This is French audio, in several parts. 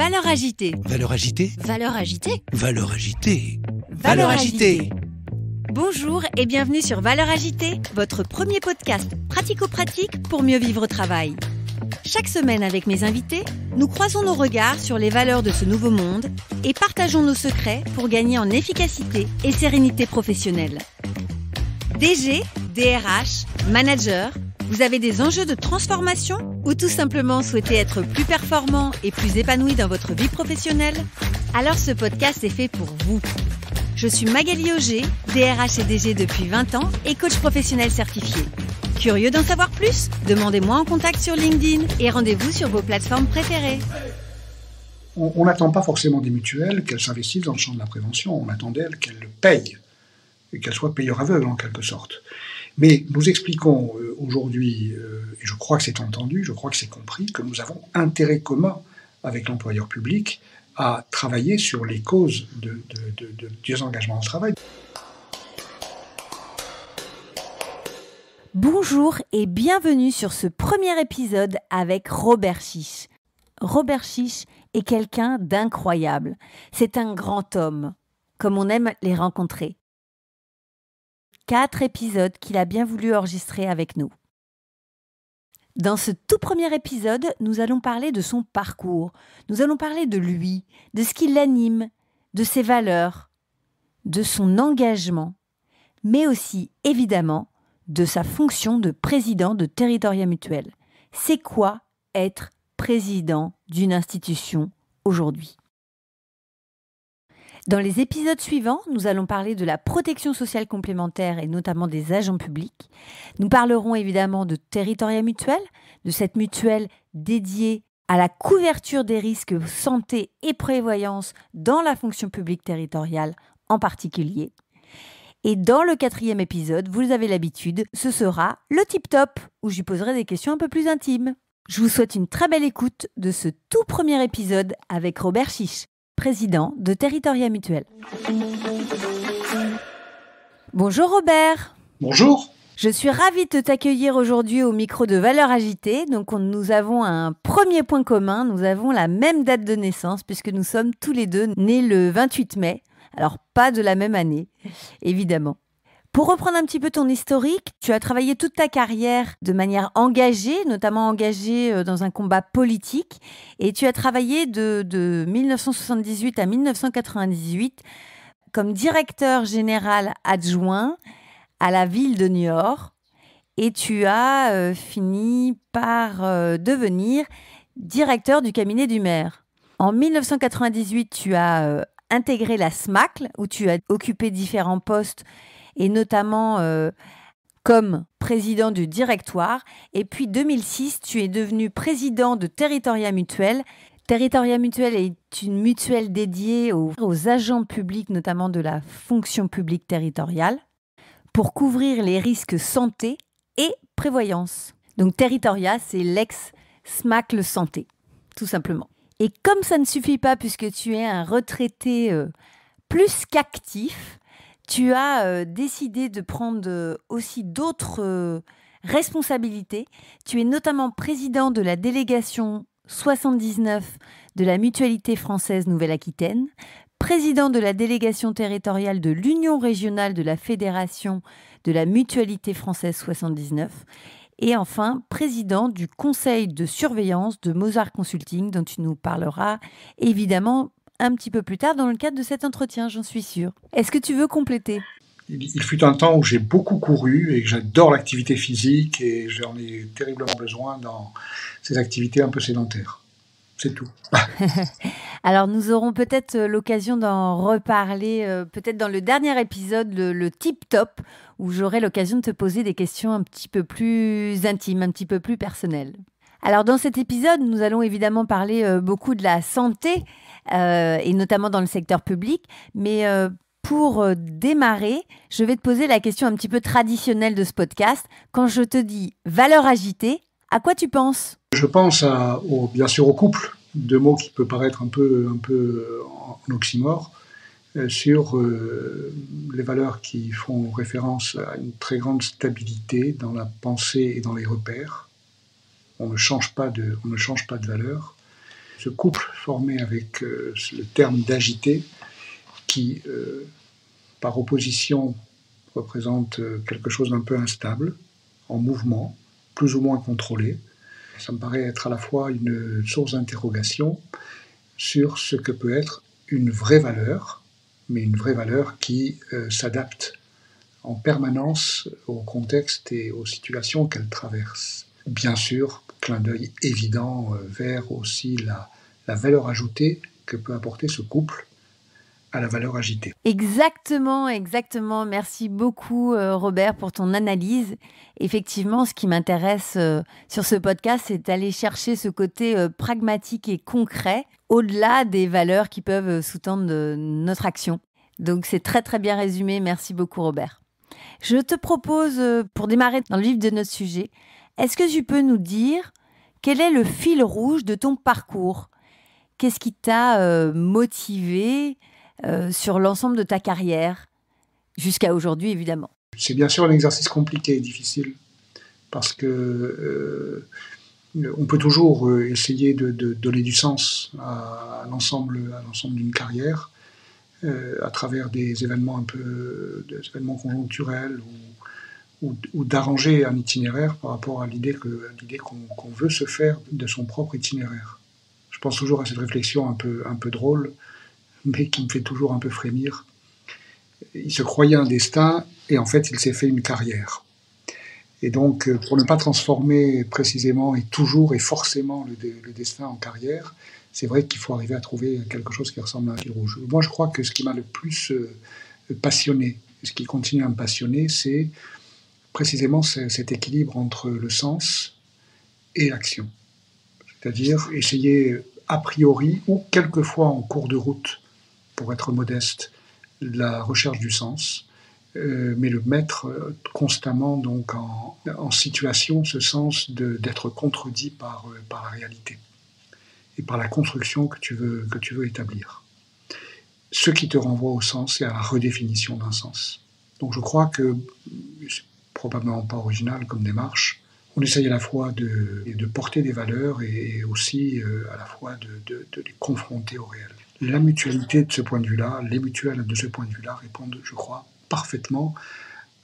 Valeurs agitées. Valeurs agitées. Valeurs agitées. Valeurs agitées. Valeurs agitées. Bonjour et bienvenue sur Valeurs agitées, votre premier podcast pratico-pratique pour mieux vivre au travail. Chaque semaine avec mes invités, nous croisons nos regards sur les valeurs de ce nouveau monde et partageons nos secrets pour gagner en efficacité et sérénité professionnelle. DG, DRH, manager, vous avez des enjeux de transformation ou tout simplement souhaitez être plus performant et plus épanoui dans votre vie professionnelle? Alors ce podcast est fait pour vous. Je suis Magali Auger, DRH et DG depuis 20 ans et coach professionnel certifié. Curieux d'en savoir plus? Demandez-moi en contact sur LinkedIn et rendez-vous sur vos plateformes préférées. On n'attend pas forcément des mutuelles qu'elles s'investissent dans le champ de la prévention. On attend d'elles qu'elles le payent et qu'elles soient payeurs aveugles en quelque sorte. Mais nous expliquons aujourd'hui, et je crois que c'est entendu, je crois que c'est compris, que nous avons intérêt commun avec l'employeur public à travailler sur les causes de désengagement au travail. Bonjour et bienvenue sur ce premier épisode avec Robert Chiche. Robert Chiche est quelqu'un d'incroyable. C'est un grand homme, comme on aime les rencontrer. 4 épisodes qu'il a bien voulu enregistrer avec nous. Dans ce tout premier épisode, nous allons parler de son parcours. Nous allons parler de lui, de ce qui l'anime, de ses valeurs, de son engagement, mais aussi, évidemment, de sa fonction de président de Territoria Mutuel. C'est quoi être président d'une institution aujourd'hui ? Dans les épisodes suivants, nous allons parler de la protection sociale complémentaire et notamment des agents publics. Nous parlerons évidemment de Territoria Mutuel, de cette mutuelle dédiée à la couverture des risques santé et prévoyance dans la fonction publique territoriale en particulier. Et dans le 4e épisode, vous avez l'habitude, ce sera le tip-top, où je lui poserai des questions un peu plus intimes. Je vous souhaite une très belle écoute de ce tout premier épisode avec Robert Chiche, président de Territoria Mutuel. Bonjour Robert. Bonjour. Je suis ravie de t'accueillir aujourd'hui au micro de Valeurs agitées. Donc nous avons un premier point commun, nous avons la même date de naissance puisque nous sommes tous les deux nés le 28 mai. Alors pas de la même année, évidemment. Pour reprendre un petit peu ton historique, tu as travaillé toute ta carrière de manière engagée, notamment engagée dans un combat politique. Et tu as travaillé de 1978 à 1998 comme directeur général adjoint à la ville de Niort. Et tu as fini par devenir directeur du cabinet du maire. En 1998, tu as intégré la SMACL, où tu as occupé différents postes, et notamment comme président du directoire. Et puis 2006, tu es devenu président de Territoria Mutuel. Territoria Mutuel est une mutuelle dédiée aux agents publics, notamment de la fonction publique territoriale, pour couvrir les risques santé et prévoyance. Donc Territoria, c'est l'ex-SMACL Santé, tout simplement. Et comme ça ne suffit pas, puisque tu es un retraité plus qu'actif, tu as décidé de prendre aussi d'autres responsabilités. Tu es notamment président de la délégation 79 de la Mutualité française Nouvelle-Aquitaine, président de la délégation territoriale de l'Union régionale de la Fédération de la Mutualité française 79 et enfin président du conseil de surveillance de Mozart Consulting dont tu nous parleras évidemment un petit peu plus tard dans le cadre de cet entretien, j'en suis sûre. Est-ce que tu veux compléter ? Il fut un temps où j'ai beaucoup couru et que j'adore l'activité physique et j'en ai terriblement besoin dans ces activités un peu sédentaires. C'est tout. Alors nous aurons peut-être l'occasion d'en reparler peut-être dans le dernier épisode, le tip-top, où j'aurai l'occasion de te poser des questions un petit peu plus intimes, un petit peu plus personnelles. Alors dans cet épisode, nous allons évidemment parler beaucoup de la santé, et notamment dans le secteur public, mais pour démarrer, je vais te poser la question un petit peu traditionnelle de ce podcast. Quand je te dis valeurs agitées, à quoi tu penses ? Je pense bien sûr au couple, deux mots qui peuvent paraître un peu en oxymore, sur les valeurs qui font référence à une très grande stabilité dans la pensée et dans les repères. On ne change pas de valeurs. ce couple formé avec le terme d'agité qui, par opposition, représente quelque chose d'un peu instable, en mouvement, plus ou moins contrôlé. Ça me paraît être à la fois une source d'interrogation sur ce que peut être une vraie valeur, mais une vraie valeur qui s'adapte en permanence au contexte et aux situations qu'elle traverse. Bien sûr, clin d'œil évident vers aussi la valeur ajoutée que peut apporter ce couple à la valeur agitée. Exactement, exactement. Merci beaucoup, Robert, pour ton analyse. Effectivement, ce qui m'intéresse sur ce podcast, c'est d'aller chercher ce côté pragmatique et concret, au-delà des valeurs qui peuvent sous-tendre notre action. Donc, c'est très, très bien résumé. Merci beaucoup, Robert. Je te propose, pour démarrer dans le vif de notre sujet, est-ce que tu peux nous dire quel est le fil rouge de ton parcours ? Qu'est-ce qui t'a motivé sur l'ensemble de ta carrière, jusqu'à aujourd'hui, évidemment? C'est bien sûr un exercice compliqué et difficile, parce que on peut toujours essayer de donner du sens à l'ensemble d'une carrière, à travers des événements des événements conjoncturels ou d'arranger un itinéraire par rapport à l'idée qu'on veut se faire de son propre itinéraire. Je pense toujours à cette réflexion un peu drôle, mais qui me fait toujours un peu frémir. Il se croyait un destin et en fait il s'est fait une carrière. Et donc pour ne pas transformer précisément et toujours et forcément le destin en carrière, c'est vrai qu'il faut arriver à trouver quelque chose qui ressemble à un fil rouge. Moi je crois que ce qui m'a le plus passionné, ce qui continue à me passionner, c'est précisément cet équilibre entre le sens et l'action. C'est-à-dire essayer a priori ou quelquefois en cours de route, pour être modeste, la recherche du sens, mais le mettre constamment donc en situation, ce sens d'être contredit par la réalité et par la construction que tu veux établir. Ce qui te renvoie au sens et à la redéfinition d'un sens. Donc je crois que c'est probablement pas original comme démarche. On essaye à la fois de porter des valeurs et aussi à la fois de les confronter au réel. La mutualité de ce point de vue-là, les mutuelles de ce point de vue-là répondent, je crois, parfaitement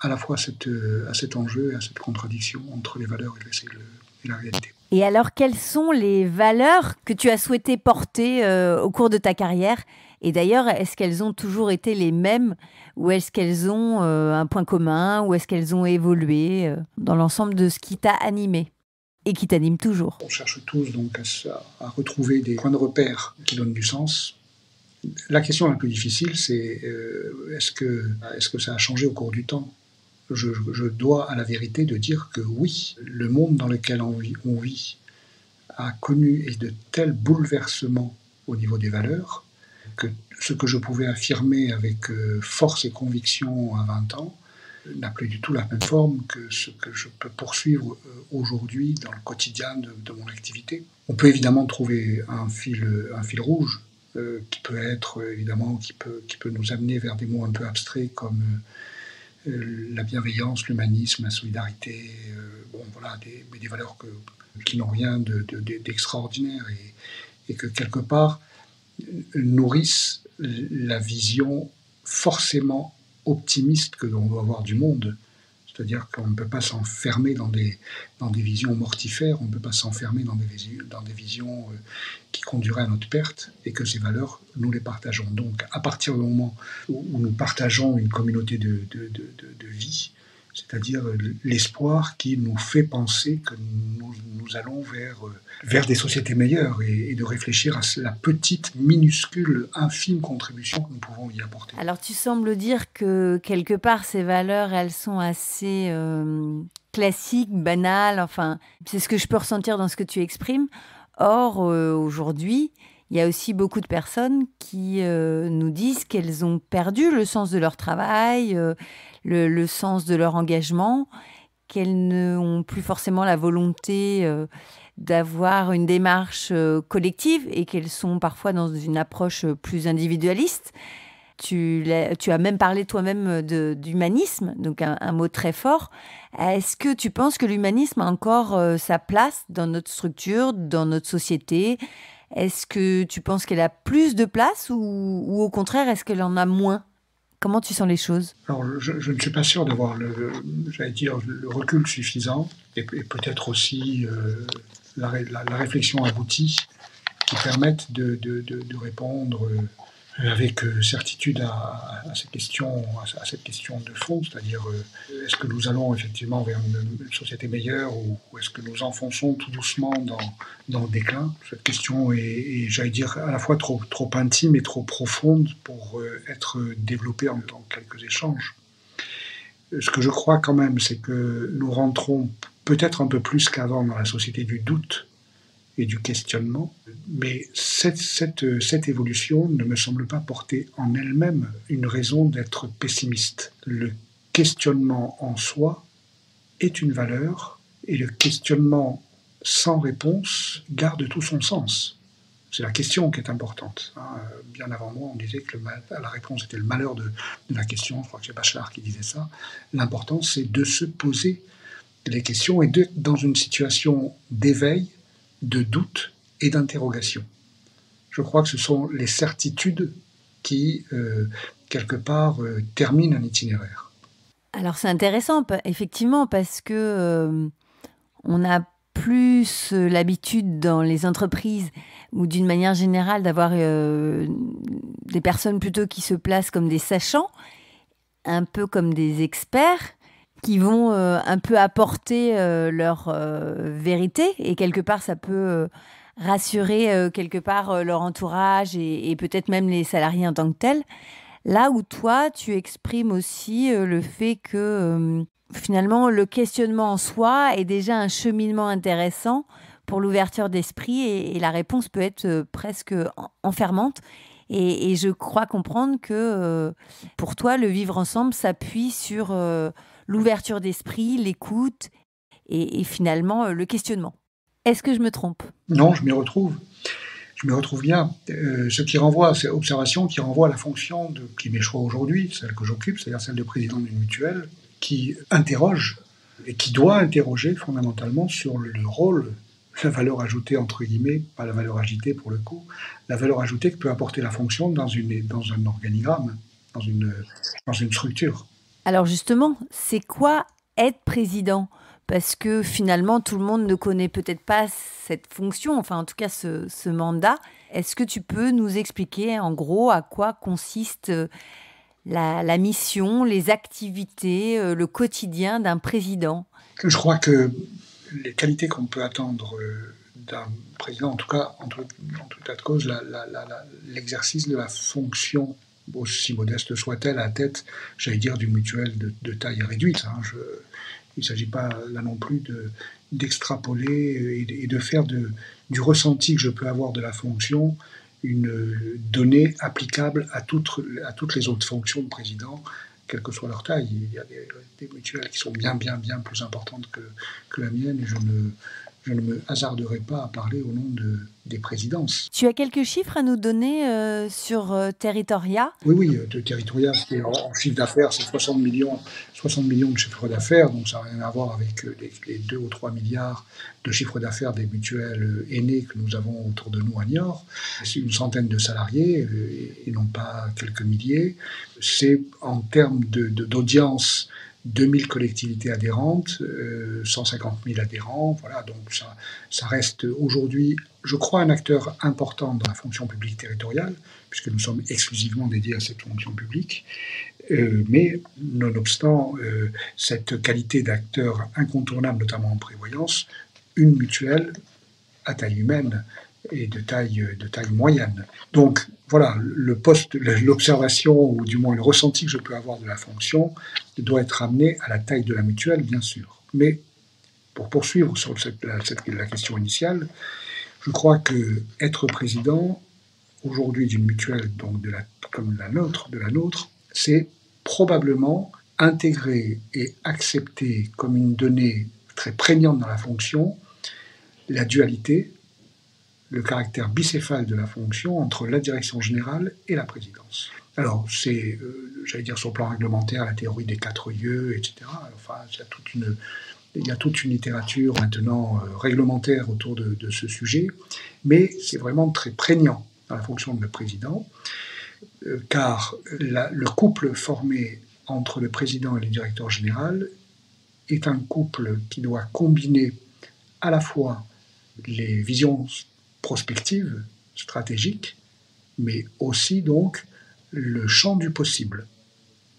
à la fois à cet enjeu et à cette contradiction entre les valeurs et la réalité. Et alors, quelles sont les valeurs que tu as souhaité porter au cours de ta carrière ? Et d'ailleurs, est-ce qu'elles ont toujours été les mêmes ou est-ce qu'elles ont un point commun ou est-ce qu'elles ont évolué dans l'ensemble de ce qui t'a animé et qui t'anime toujours ? On cherche tous donc à retrouver des points de repère qui donnent du sens. La question la plus difficile, c'est est-ce que ça a changé au cours du temps ? Je dois à la vérité de dire que oui, le monde dans lequel on vit a connu de tels bouleversements au niveau des valeurs que ce que je pouvais affirmer avec force et conviction à 20 ans n'a plus du tout la même forme que ce que je peux poursuivre aujourd'hui dans le quotidien de mon activité. On peut évidemment trouver un fil rouge qui peut être évidemment qui peut nous amener vers des mots un peu abstraits comme la bienveillance, l'humanisme, la solidarité, des valeurs qui n'ont rien d'extraordinaire et que quelque part nourrissent la vision forcément optimiste que l'on doit avoir du monde. C'est-à-dire qu'on ne peut pas s'enfermer dans des visions mortifères, on ne peut pas s'enfermer dans des visions qui conduiraient à notre perte, et que ces valeurs, nous les partageons. Donc, à partir du moment où nous partageons une communauté de vie, c'est-à-dire l'espoir qui nous fait penser que nous allons vers des sociétés meilleures et de réfléchir à la petite, minuscule, infime contribution que nous pouvons y apporter. Alors tu sembles dire que quelque part ces valeurs, elles sont assez classiques, banales, enfin c'est ce que je peux ressentir dans ce que tu exprimes. Or aujourd'hui, il y a aussi beaucoup de personnes qui nous disent qu'elles ont perdu le sens de leur travail, le sens de leur engagement, qu'elles n'ont plus forcément la volonté d'avoir une démarche collective et qu'elles sont parfois dans une approche plus individualiste. Tu as même parlé toi-même d'humanisme, donc un mot très fort. Est-ce que tu penses que l'humanisme a encore sa place dans notre structure, dans notre société ? Est-ce que tu penses qu'elle a plus de place ou au contraire, est-ce qu'elle en a moins? Comment tu sens les choses? Alors, je ne suis pas sûr d'avoir j'allais dire, le recul suffisant et peut-être aussi la réflexion aboutie qui permettent de répondre avec certitude à cette question de fond, c'est-à-dire est-ce que nous allons effectivement vers une société meilleure ou est-ce que nous enfonçons tout doucement dans le déclin? Cette question est, j'allais dire, à la fois trop intime et trop profonde pour être développée en quelques échanges. Ce que je crois quand même, c'est que nous rentrons peut-être un peu plus qu'avant dans la société du doute et du questionnement, mais cette évolution ne me semble pas porter en elle-même une raison d'être pessimiste. Le questionnement en soi est une valeur, et le questionnement sans réponse garde tout son sens. C'est la question qui est importante. Bien avant moi, on disait que la réponse était le malheur de la question. Je crois que c'est Bachelard qui disait ça. L'important, c'est de se poser les questions et d'être dans une situation d'éveil, de doute et d'interrogation. Je crois que ce sont les certitudes qui, quelque part, terminent un itinéraire. Alors c'est intéressant, effectivement, parce que on a plus l'habitude dans les entreprises ou d'une manière générale d'avoir des personnes plutôt qui se placent comme des sachants, un peu comme des experts, qui vont un peu apporter leur vérité, et quelque part ça peut rassurer quelque part leur entourage et peut-être même les salariés en tant que tels. Là où toi, tu exprimes aussi le fait que finalement le questionnement en soi est déjà un cheminement intéressant pour l'ouverture d'esprit, et la réponse peut être presque enfermante. Et je crois comprendre que pour toi, le vivre ensemble s'appuie sur l'ouverture d'esprit, l'écoute et finalement le questionnement. Est-ce que je me trompe? Non, je m'y retrouve. Je me retrouve bien. Ce qui renvoie, c'est observation qui renvoie à la fonction qui m'échoit aujourd'hui, celle que j'occupe, c'est-à-dire celle de président d'une mutuelle, qui interroge et qui doit interroger fondamentalement sur le rôle, la valeur ajoutée entre guillemets, pas la valeur agitée pour le coup, la valeur ajoutée que peut apporter la fonction dans un organigramme, dans une structure. Alors justement, c'est quoi être président? Parce que finalement, tout le monde ne connaît peut-être pas cette fonction, enfin en tout cas ce mandat. Est-ce que tu peux nous expliquer en gros à quoi consiste la mission, les activités, le quotidien d'un président? Je crois que les qualités qu'on peut attendre d'un président, en tout cas, en tout état de cause, l'exercice de la fonction, aussi modeste soit-elle, à la tête, j'allais dire, d'une mutuelle de taille réduite. Il ne s'agit pas là non plus d'extrapoler et de faire du ressenti que je peux avoir de la fonction une donnée applicable à toutes les autres fonctions de président, quelle que soit leur taille. Il y a des mutuelles qui sont bien plus importantes que la mienne, et je ne me hasarderai pas à parler au nom des présidences. Tu as quelques chiffres à nous donner sur Territoria? Oui, de Territoria, c'est en chiffre d'affaires, c'est 60 millions de chiffre d'affaires, donc ça n'a rien à voir avec les 2 ou 3 milliards de chiffre d'affaires des mutuelles aînées que nous avons autour de nous à Niort. C'est une centaine de salariés et non pas quelques milliers. C'est en termes d'audience, 2000 collectivités adhérentes, 150 000 adhérents, voilà, donc ça reste aujourd'hui, je crois, un acteur important dans la fonction publique territoriale, puisque nous sommes exclusivement dédiés à cette fonction publique, mais nonobstant cette qualité d'acteur incontournable, notamment en prévoyance, une mutuelle à taille humaine et de taille moyenne. Donc voilà, l'observation, ou du moins le ressenti que je peux avoir de la fonction, doit être amené à la taille de la mutuelle, bien sûr. Mais pour poursuivre sur la question initiale, je crois que être président aujourd'hui d'une mutuelle, donc comme la nôtre, c'est probablement intégrer et accepter comme une donnée très prégnante dans la fonction la dualité, le caractère bicéphale de la fonction entre la direction générale et la présidence. Alors, c'est, j'allais dire, sur le plan réglementaire, la théorie des 4 lieux, etc. Enfin, il y a toute une littérature maintenant réglementaire autour de ce sujet. Mais c'est vraiment très prégnant dans la fonction de président, car le couple formé entre le président et le directeur général est un couple qui doit combiner à la fois les visions prospectives, stratégiques, mais aussi donc le champ du possible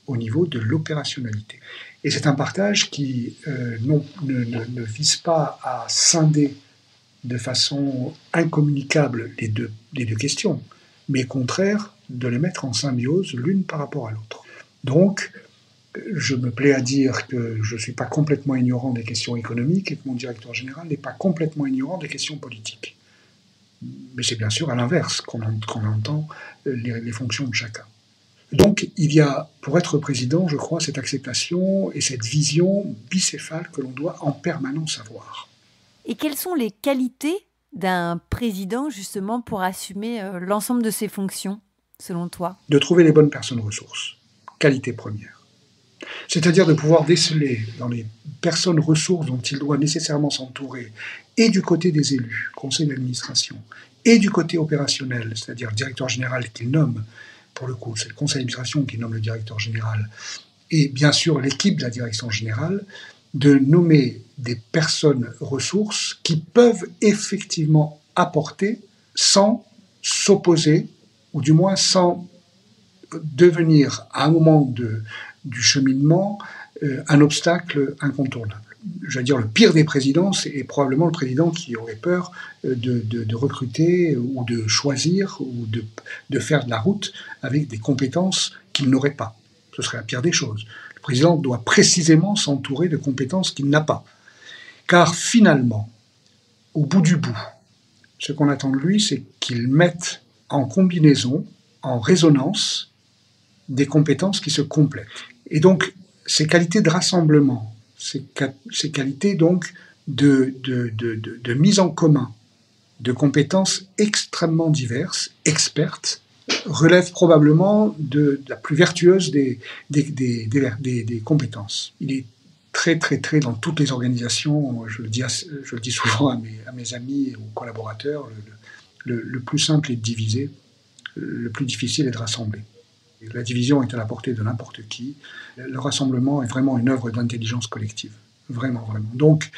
au niveau de l'opérationnalité. Et c'est un partage qui ne vise pas à scinder de façon incommunicable les deux questions, mais au contraire de les mettre en symbiose l'une par rapport à l'autre. Donc, je me plais à dire que je ne suis pas complètement ignorant des questions économiques et que mon directeur général n'est pas complètement ignorant des questions politiques. Mais c'est bien sûr à l'inverse qu'on entend les fonctions de chacun. Donc, il y a, pour être président, je crois, cette acceptation et cette vision bicéphale que l'on doit en permanence avoir. Et quelles sont les qualités d'un président, justement, pour assumer l'ensemble de ses fonctions, selon toi? De trouver les bonnes personnes ressources. Qualité première. C'est-à-dire de pouvoir déceler dans les personnes ressources dont il doit nécessairement s'entourer, et du côté des élus, conseil d'administration, et du côté opérationnel, c'est-à-dire directeur général qu'il nomme, pour le coup, c'est le conseil d'administration qui nomme le directeur général, et bien sûr l'équipe de la direction générale, de nommer des personnes ressources qui peuvent effectivement apporter sans s'opposer, ou du moins sans devenir à un moment du cheminement un obstacle incontournable. Je veux dire, le pire des présidents, c'est probablement le président qui aurait peur de recruter ou de choisir ou de faire de la route avec des compétences qu'il n'aurait pas. Ce serait la pire des choses. Le président doit précisément s'entourer de compétences qu'il n'a pas. Car finalement, au bout du bout, ce qu'on attend de lui, c'est qu'il mette en combinaison, en résonance, des compétences qui se complètent. Et donc, ces qualités de rassemblement, ces qualités donc de mise en commun de compétences extrêmement diverses, expertes, relèvent probablement de la plus vertueuse des compétences. Il est très, très, très dans toutes les organisations, je le dis souvent à mes amis et aux collaborateurs, le plus simple est de diviser, le plus difficile est de rassembler. La division est à la portée de n'importe qui. Le rassemblement est vraiment une œuvre d'intelligence collective. Vraiment, vraiment. Donc,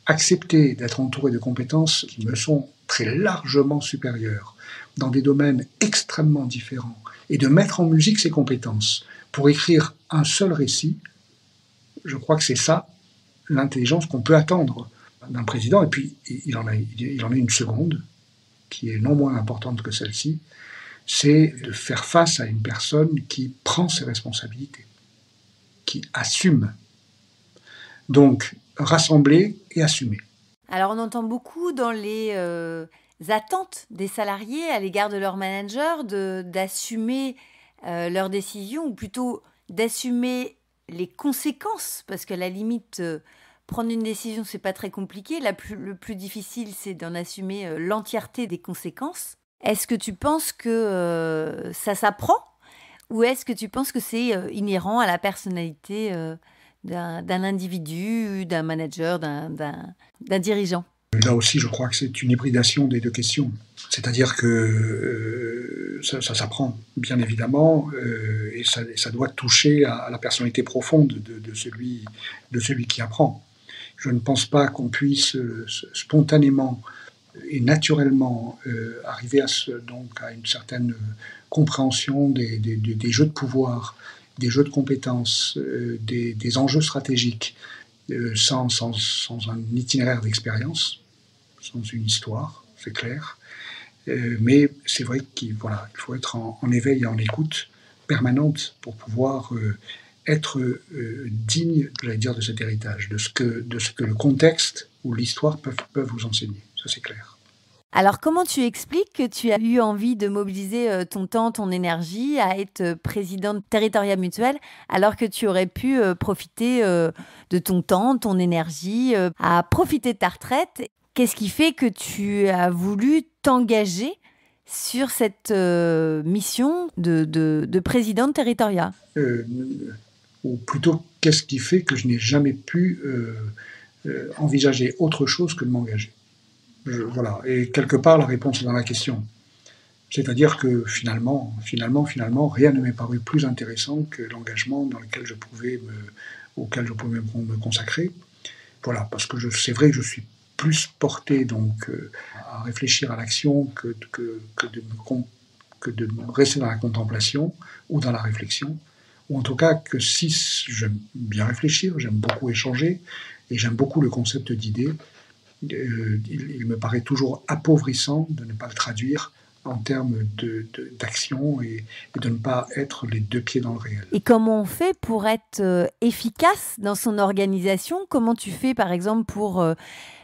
accepter d'être entouré de compétences qui me sont très largement supérieures dans des domaines extrêmement différents et de mettre en musique ces compétences pour écrire un seul récit, je crois que c'est ça l'intelligence qu'on peut attendre d'un président. Et puis, il en a une seconde, qui est non moins importante que celle-ci, c'est de faire face à une personne qui prend ses responsabilités, qui assume. Donc, rassembler et assumer. Alors, on entend beaucoup dans les attentes des salariés à l'égard de leur manager d'assumer leurs décisions, ou plutôt d'assumer les conséquences, parce qu'à la limite, prendre une décision, c'est pas très compliqué. Le plus difficile, c'est d'en assumer l'entièreté des conséquences. Est-ce que tu penses que ça s'apprend, ou est-ce que tu penses que c'est inhérent à la personnalité d'un individu, d'un manager, d'un dirigeant? Là aussi, je crois que c'est une hybridation des deux questions. C'est-à-dire que ça s'apprend, bien évidemment, et ça doit toucher à la personnalité profonde de celui qui apprend. Je ne pense pas qu'on puisse spontanément et naturellement arriver à une certaine compréhension des jeux de pouvoir, des jeux de compétences, des enjeux stratégiques, sans un itinéraire d'expérience, sans une histoire, c'est clair. Mais c'est vrai qu'il faut être en éveil et en écoute permanente pour pouvoir être digne, j'allais dire, de cet héritage, de ce que le contexte ou l'histoire peuvent vous enseigner. Ça, c'est clair. Alors, comment tu expliques que tu as eu envie de mobiliser ton temps, ton énergie à être président de Territoria Mutuel, alors que tu aurais pu profiter de ton temps, ton énergie, à profiter de ta retraite? Qu'est-ce qui fait que tu as voulu t'engager sur cette mission de président de Territoria? Ou plutôt, qu'est-ce qui fait que je n'ai jamais pu envisager autre chose que de m'engager? Voilà. Et quelque part, la réponse est dans la question. C'est-à-dire que finalement, rien ne m'est paru plus intéressant que l'engagement auquel je pouvais me consacrer. Voilà, parce que c'est vrai que je suis plus porté donc à réfléchir à l'action que de rester dans la contemplation ou dans la réflexion, ou en tout cas que si j'aime bien réfléchir, j'aime beaucoup échanger et j'aime beaucoup le concept d'idée, il me paraît toujours appauvrissant de ne pas le traduire en termes d'action et de ne pas être les deux pieds dans le réel. Et comment on fait pour être efficace dans son organisation? Comment tu fais, par exemple, pour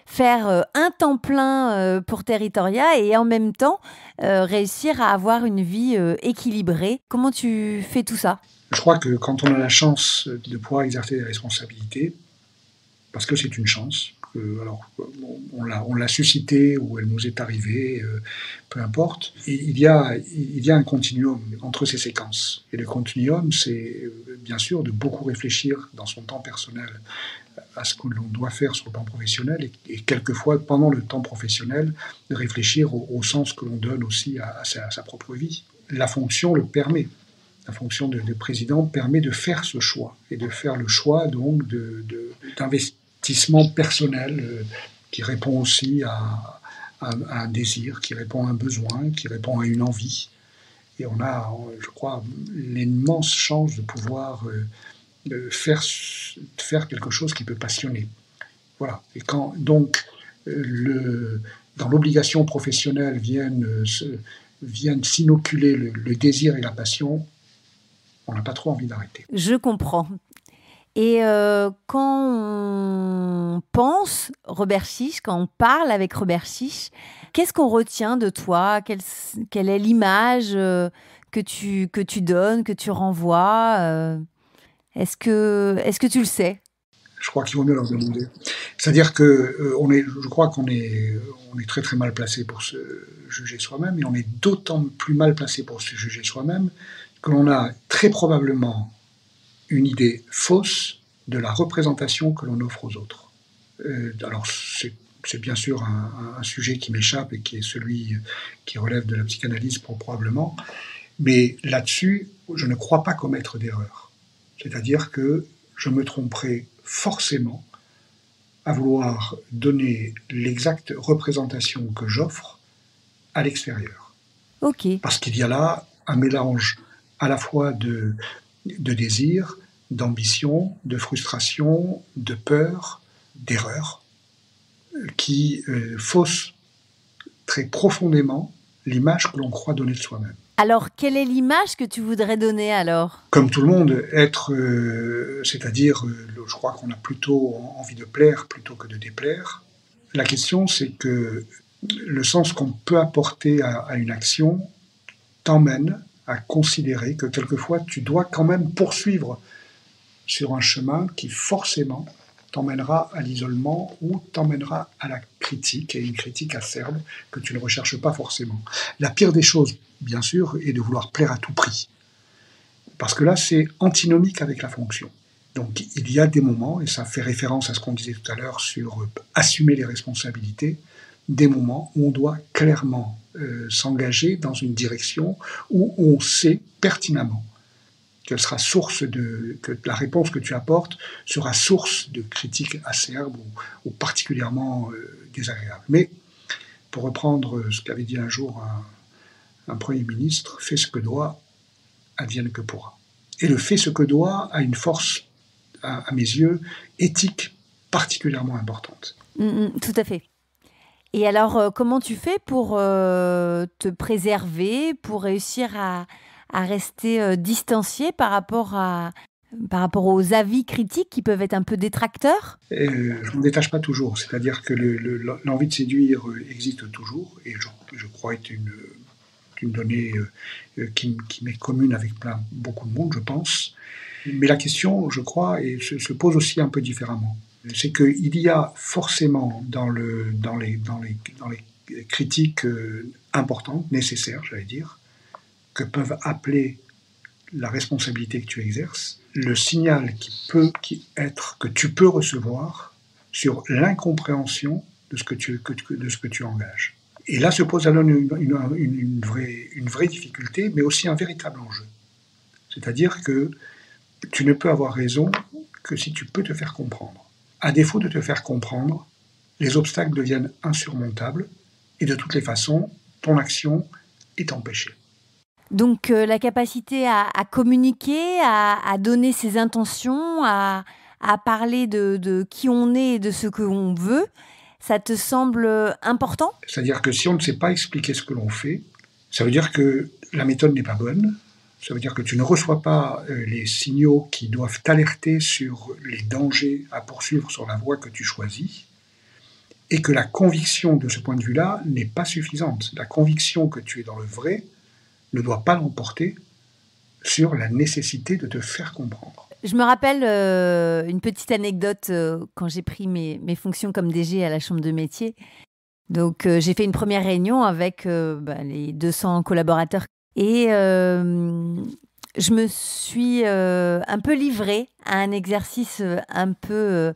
faire un temps plein pour Territoria et en même temps réussir à avoir une vie équilibrée? Comment tu fais tout ça? Je crois que quand on a la chance de pouvoir exercer des responsabilités, parce que c'est une chance, alors on l'a suscité ou elle nous est arrivée, peu importe, il y a un continuum entre ces séquences. Et le continuum, c'est bien sûr de beaucoup réfléchir dans son temps personnel à ce que l'on doit faire sur le plan professionnel et quelquefois, pendant le temps professionnel, de réfléchir au sens que l'on donne aussi à sa propre vie. La fonction le permet. La fonction de président permet de faire ce choix et de faire le choix donc d'investissement personnel qui répond aussi à un désir, qui répond à un besoin, qui répond à une envie. Et on a, je crois, l'immense chance de pouvoir faire quelque chose qui peut passionner. Voilà. Et quand donc dans l'obligation professionnelle viennent s'inoculer le désir et la passion, on n'a pas trop envie d'arrêter. Je comprends. Et quand on pense Robert Chiche, quand on parle avec Robert Chiche, qu'est-ce qu'on retient de toi? Quelle est l'image que tu donnes, que tu renvoies? Est-ce que tu le sais? Je crois qu'il vaut mieux leur demander. C'est-à-dire que je crois qu'on est très très mal placé pour se juger soi-même, et on est d'autant plus mal placé pour se juger soi-même que l'on a très probablement une idée fausse de la représentation que l'on offre aux autres. Alors c'est bien sûr un sujet qui m'échappe et qui est celui qui relève de la psychanalyse probablement, mais là-dessus, je ne crois pas commettre d'erreur. C'est-à-dire que je me tromperai forcément à vouloir donner l'exacte représentation que j'offre à l'extérieur. Ok. Parce qu'il y a là un mélange à la fois de désir, d'ambition, de frustration, de peur, d'erreur, qui fausse très profondément l'image que l'on croit donner de soi-même. Alors, quelle est l'image que tu voudrais donner alors? Comme tout le monde, c'est-à-dire, je crois qu'on a plutôt envie de plaire plutôt que de déplaire. La question, c'est que le sens qu'on peut apporter à une action t'emmène à considérer que quelquefois, tu dois quand même poursuivre sur un chemin qui forcément t'emmènera à l'isolement ou t'emmènera à la critique, et une critique acerbe que tu ne recherches pas forcément. La pire des choses, bien sûr, est de vouloir plaire à tout prix. Parce que là, c'est antinomique avec la fonction. Donc il y a des moments, et ça fait référence à ce qu'on disait tout à l'heure sur assumer les responsabilités, des moments où on doit clairement s'engager dans une direction où on sait pertinemment qu'elle sera que la réponse que tu apportes sera source de critiques acerbes ou particulièrement désagréables. Mais, pour reprendre ce qu'avait dit un jour un Premier ministre, « fais ce que doit, advienne que pourra ». Et le « fais ce que doit » a une force, à mes yeux, éthique particulièrement importante. Tout à fait. Et alors, comment tu fais pour te préserver, pour réussir à rester distancié par rapport aux avis critiques qui peuvent être un peu détracteurs? Je ne m'en détache pas toujours. C'est-à-dire que l'envie de séduire existe toujours, et je crois être une donnée qui m'est commune avec beaucoup de monde, je pense. Mais la question, je crois, se pose aussi un peu différemment. C'est qu'il y a forcément dans les critiques importantes, nécessaires, j'allais dire, que peuvent appeler la responsabilité que tu exerces, le signal que tu peux recevoir sur l'incompréhension de ce que tu engages. Et là se pose alors une vraie difficulté, mais aussi un véritable enjeu. C'est-à-dire que tu ne peux avoir raison que si tu peux te faire comprendre. À défaut de te faire comprendre, les obstacles deviennent insurmontables et de toutes les façons, ton action est empêchée. Donc la capacité à communiquer, à donner ses intentions, à parler de qui on est et de ce qu'on veut, ça te semble important ? C'est-à-dire que si on ne sait pas expliquer ce que l'on fait, ça veut dire que la méthode n'est pas bonne, ça veut dire que tu ne reçois pas les signaux qui doivent t'alerter sur les dangers à poursuivre sur la voie que tu choisis, et que la conviction de ce point de vue-là n'est pas suffisante. La conviction que tu es dans le vrai ne doit pas l'emporter sur la nécessité de te faire comprendre. Je me rappelle une petite anecdote quand j'ai pris mes fonctions comme DG à la Chambre de métier. Donc, j'ai fait une première réunion avec les 200 collaborateurs. Et je me suis un peu livrée à un exercice un peu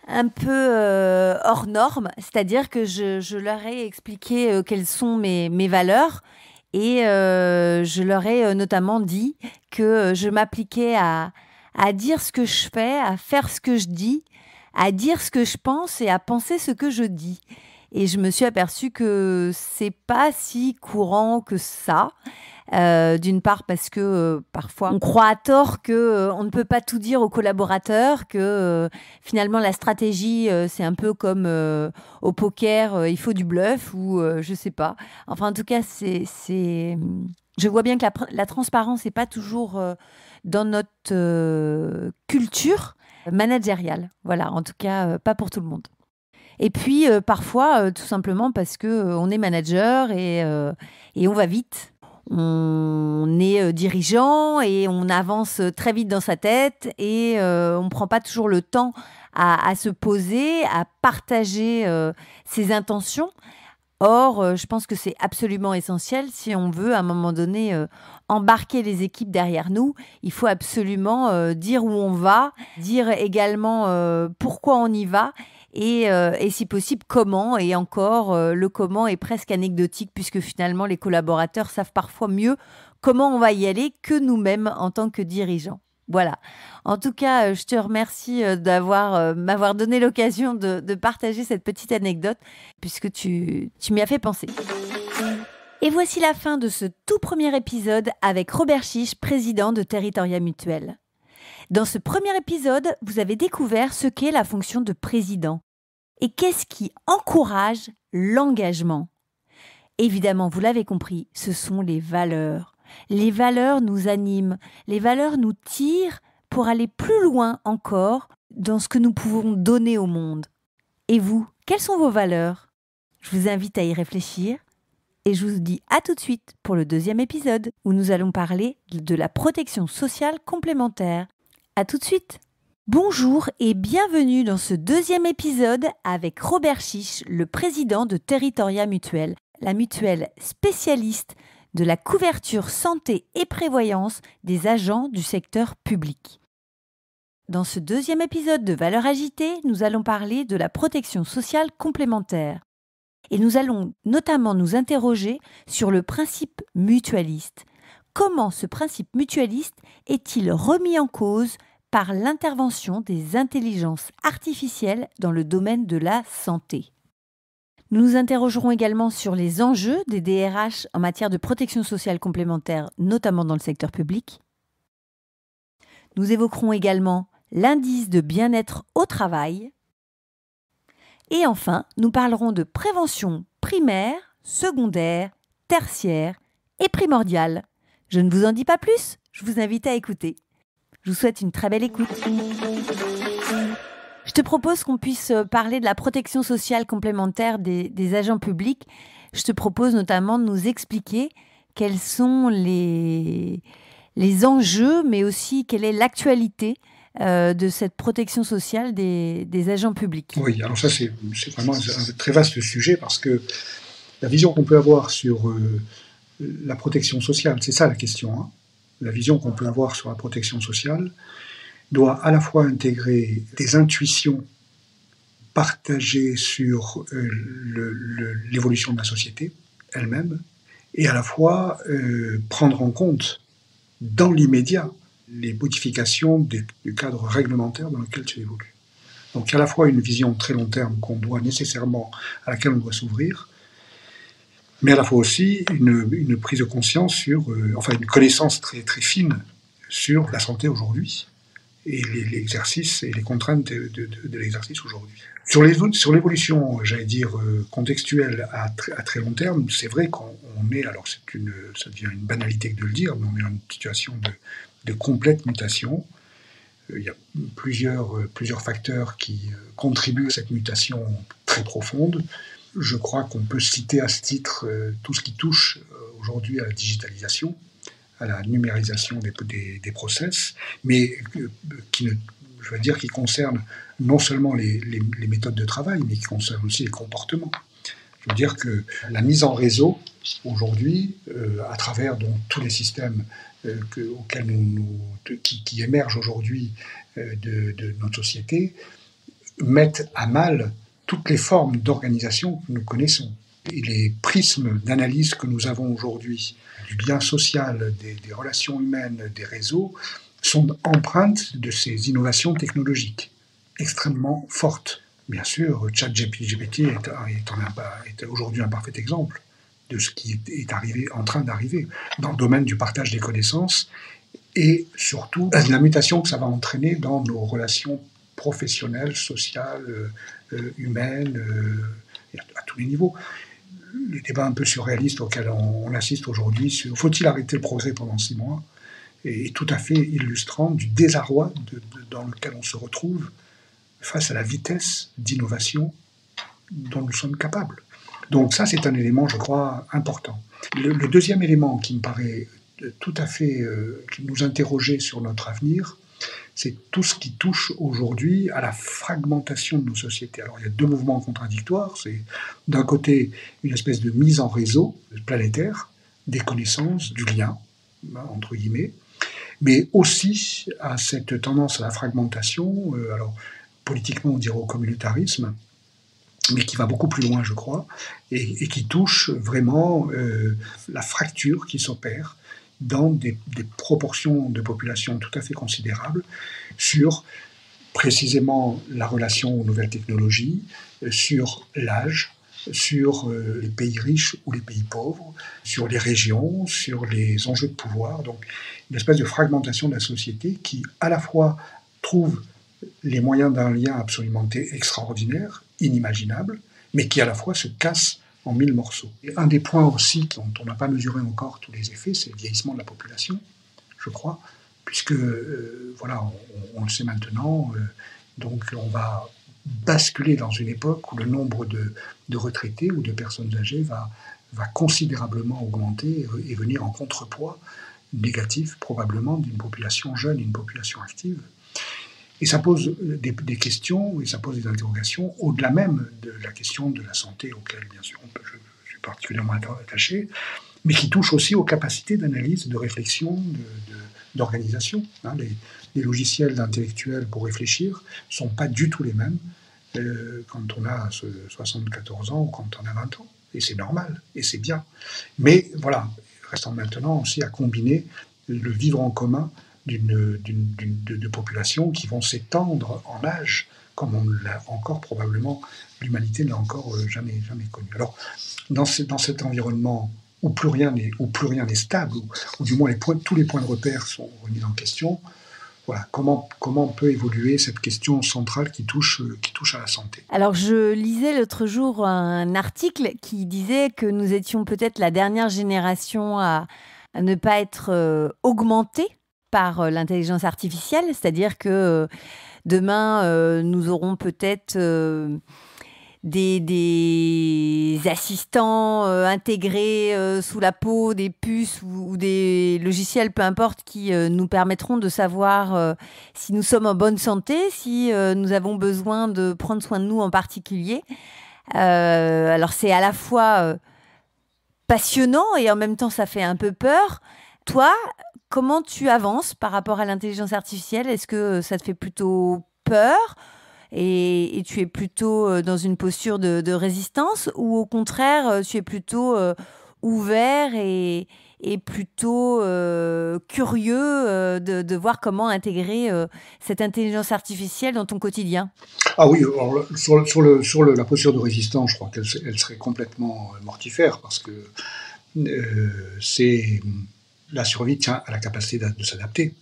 hors norme. C'est-à-dire que je leur ai expliqué quelles sont mes valeurs. Et je leur ai notamment dit que je m'appliquais à dire ce que je fais, à faire ce que je dis, à dire ce que je pense et à penser ce que je dis. Et je me suis aperçue que c'est pas si courant que ça. D'une part parce que parfois on croit à tort que on ne peut pas tout dire aux collaborateurs, que finalement la stratégie c'est un peu comme au poker, il faut du bluff ou je sais pas. Enfin en tout cas je vois bien que la transparence n'est pas toujours dans notre culture managériale. Voilà, en tout cas pas pour tout le monde. Et puis parfois tout simplement parce que on est manager et on va vite. On est dirigeant et on avance très vite dans sa tête et on ne prend pas toujours le temps à se poser, à partager ses intentions. Or, je pense que c'est absolument essentiel si on veut à un moment donné embarquer les équipes derrière nous. Il faut absolument dire où on va, dire également pourquoi on y va. Et si possible, comment. Et encore, le comment est presque anecdotique puisque finalement, les collaborateurs savent parfois mieux comment on va y aller que nous-mêmes en tant que dirigeants. Voilà. En tout cas, je te remercie m'avoir donné l'occasion de partager cette petite anecdote puisque tu m'y as fait penser. Et voici la fin de ce tout premier épisode avec Robert Chiche, président de Territoria Mutuel. Dans ce premier épisode, vous avez découvert ce qu'est la fonction de président. Et qu'est-ce qui encourage l'engagement ? Évidemment, vous l'avez compris, ce sont les valeurs. Les valeurs nous animent, les valeurs nous tirent pour aller plus loin encore dans ce que nous pouvons donner au monde. Et vous, quelles sont vos valeurs ? Je vous invite à y réfléchir et je vous dis à tout de suite pour le deuxième épisode où nous allons parler de la protection sociale complémentaire. À tout de suite. Bonjour et bienvenue dans ce deuxième épisode avec Robert Chiche, le président de Territoria Mutuel, la mutuelle spécialiste de la couverture santé et prévoyance des agents du secteur public. Dans ce deuxième épisode de Valeurs agitées, nous allons parler de la protection sociale complémentaire. Et nous allons notamment nous interroger sur le principe mutualiste. Comment ce principe mutualiste est-il remis en cause par l'intervention des intelligences artificielles dans le domaine de la santé? Nous nous interrogerons également sur les enjeux des DRH en matière de protection sociale complémentaire, notamment dans le secteur public. Nous évoquerons également l'indice de bien-être au travail. Et enfin, nous parlerons de prévention primaire, secondaire, tertiaire et primordiale. Je ne vous en dis pas plus, je vous invite à écouter. Je vous souhaite une très belle écoute. Je te propose qu'on puisse parler de la protection sociale complémentaire des agents publics. Je te propose notamment de nous expliquer quels sont les enjeux, mais aussi quelle est l'actualité de cette protection sociale des agents publics. Oui, alors ça c'est vraiment un très vaste sujet parce que la vision qu'on peut avoir sur la protection sociale, c'est ça la question, hein. La vision qu'on peut avoir sur la protection sociale doit à la fois intégrer des intuitions partager sur l'évolution de la société elle-même, et à la fois prendre en compte dans l'immédiat les modifications du cadre réglementaire dans lequel tu évolues. Donc il y a à la fois une vision très long terme à laquelle on doit s'ouvrir, mais à la fois aussi une prise de conscience une connaissance très, très fine sur la santé aujourd'hui et l'exercice et les contraintes de l'exercice aujourd'hui. Sur l'évolution, j'allais dire, contextuelle à très long terme, c'est vrai qu'on est, alors ça devient une banalité que de le dire, mais on est dans une situation de complète mutation. Il y a plusieurs facteurs qui contribuent à cette mutation très profonde. Je crois qu'on peut citer à ce titre tout ce qui touche aujourd'hui à la digitalisation, à la numérisation des process, mais qui concerne non seulement les méthodes de travail, mais qui concerne aussi les comportements. Je veux dire que la mise en réseau, aujourd'hui, à travers donc, tous les systèmes qui émergent aujourd'hui de notre société, mettent à mal toutes les formes d'organisation que nous connaissons. Et les prismes d'analyse que nous avons aujourd'hui, du lien social, des relations humaines, des réseaux, sont empreintes de ces innovations technologiques extrêmement fortes. Bien sûr, ChatGPT est aujourd'hui un parfait exemple de ce qui est en train d'arriver dans le domaine du partage des connaissances et surtout la mutation que ça va entraîner dans nos relations professionnelles, sociales, humaines, à tous les niveaux. Le débat un peu surréaliste auquel on assiste aujourd'hui sur faut-il arrêter le progrès pendant 6 mois est tout à fait illustrant du désarroi dans lequel on se retrouve face à la vitesse d'innovation dont nous sommes capables. Donc ça, c'est un élément, je crois, important. Le deuxième élément qui me paraît tout à fait nous interroger sur notre avenir, c'est tout ce qui touche aujourd'hui à la fragmentation de nos sociétés. Alors il y a 2 mouvements contradictoires. C'est d'un côté une espèce de mise en réseau planétaire, des connaissances, du lien, entre guillemets, mais aussi à cette tendance à la fragmentation, alors politiquement on dirait au communautarisme, mais qui va beaucoup plus loin, je crois, et qui touche vraiment la fracture qui s'opère dans des proportions de population tout à fait considérables sur précisément la relation aux nouvelles technologies, sur l'âge, sur les pays riches ou les pays pauvres, sur les régions, sur les enjeux de pouvoir. Donc une espèce de fragmentation de la société qui à la fois trouve les moyens d'un lien absolument extraordinaire, inimaginable, mais qui à la fois se casse en 1000 morceaux. Et un des points aussi dont on n'a pas mesuré encore tous les effets, c'est le vieillissement de la population, je crois, puisque, voilà, on le sait maintenant, donc on va basculer dans une époque où le nombre de retraités ou de personnes âgées va considérablement augmenter et venir en contrepoids négatif, probablement, d'une population jeune et une population active. Et ça pose des questions et ça pose des interrogations au-delà même de la question de la santé, auquel, bien sûr, je suis particulièrement attaché, mais qui touche aussi aux capacités d'analyse, de réflexion, d'organisation. Hein. Les logiciels d'intellectuels pour réfléchir ne sont pas du tout les mêmes quand on a 74 ans ou quand on a 20 ans. Et c'est normal, et c'est bien. Mais voilà, restant maintenant aussi à combiner le vivre en commun de populations qui vont s'étendre en âge, comme on l'a encore probablement, l'humanité ne l'a encore jamais connu. Alors, dans cet environnement où plus rien n'est stable, ou du moins tous les points de repère sont remis en question, voilà, comment peut évoluer cette question centrale qui touche à la santé. Alors, je lisais l'autre jour un article qui disait que nous étions peut-être la dernière génération à ne pas être augmentée par l'intelligence artificielle, c'est-à-dire que demain, nous aurons peut-être des assistants intégrés sous la peau, des puces ou des logiciels, peu importe, qui nous permettront de savoir si nous sommes en bonne santé, si nous avons besoin de prendre soin de nous en particulier. Alors c'est à la fois passionnant et en même temps ça fait un peu peur. Toi, comment tu avances par rapport à l'intelligence artificielle ? Est-ce que ça te fait plutôt peur ? et tu es plutôt dans une posture de résistance, ou au contraire, tu es plutôt ouvert et plutôt curieux de voir comment intégrer cette intelligence artificielle dans ton quotidien? Ah oui, alors, la posture de résistance, je crois qu'elle elle serait complètement mortifère parce que c'est la survie tient à la capacité de s'adapter.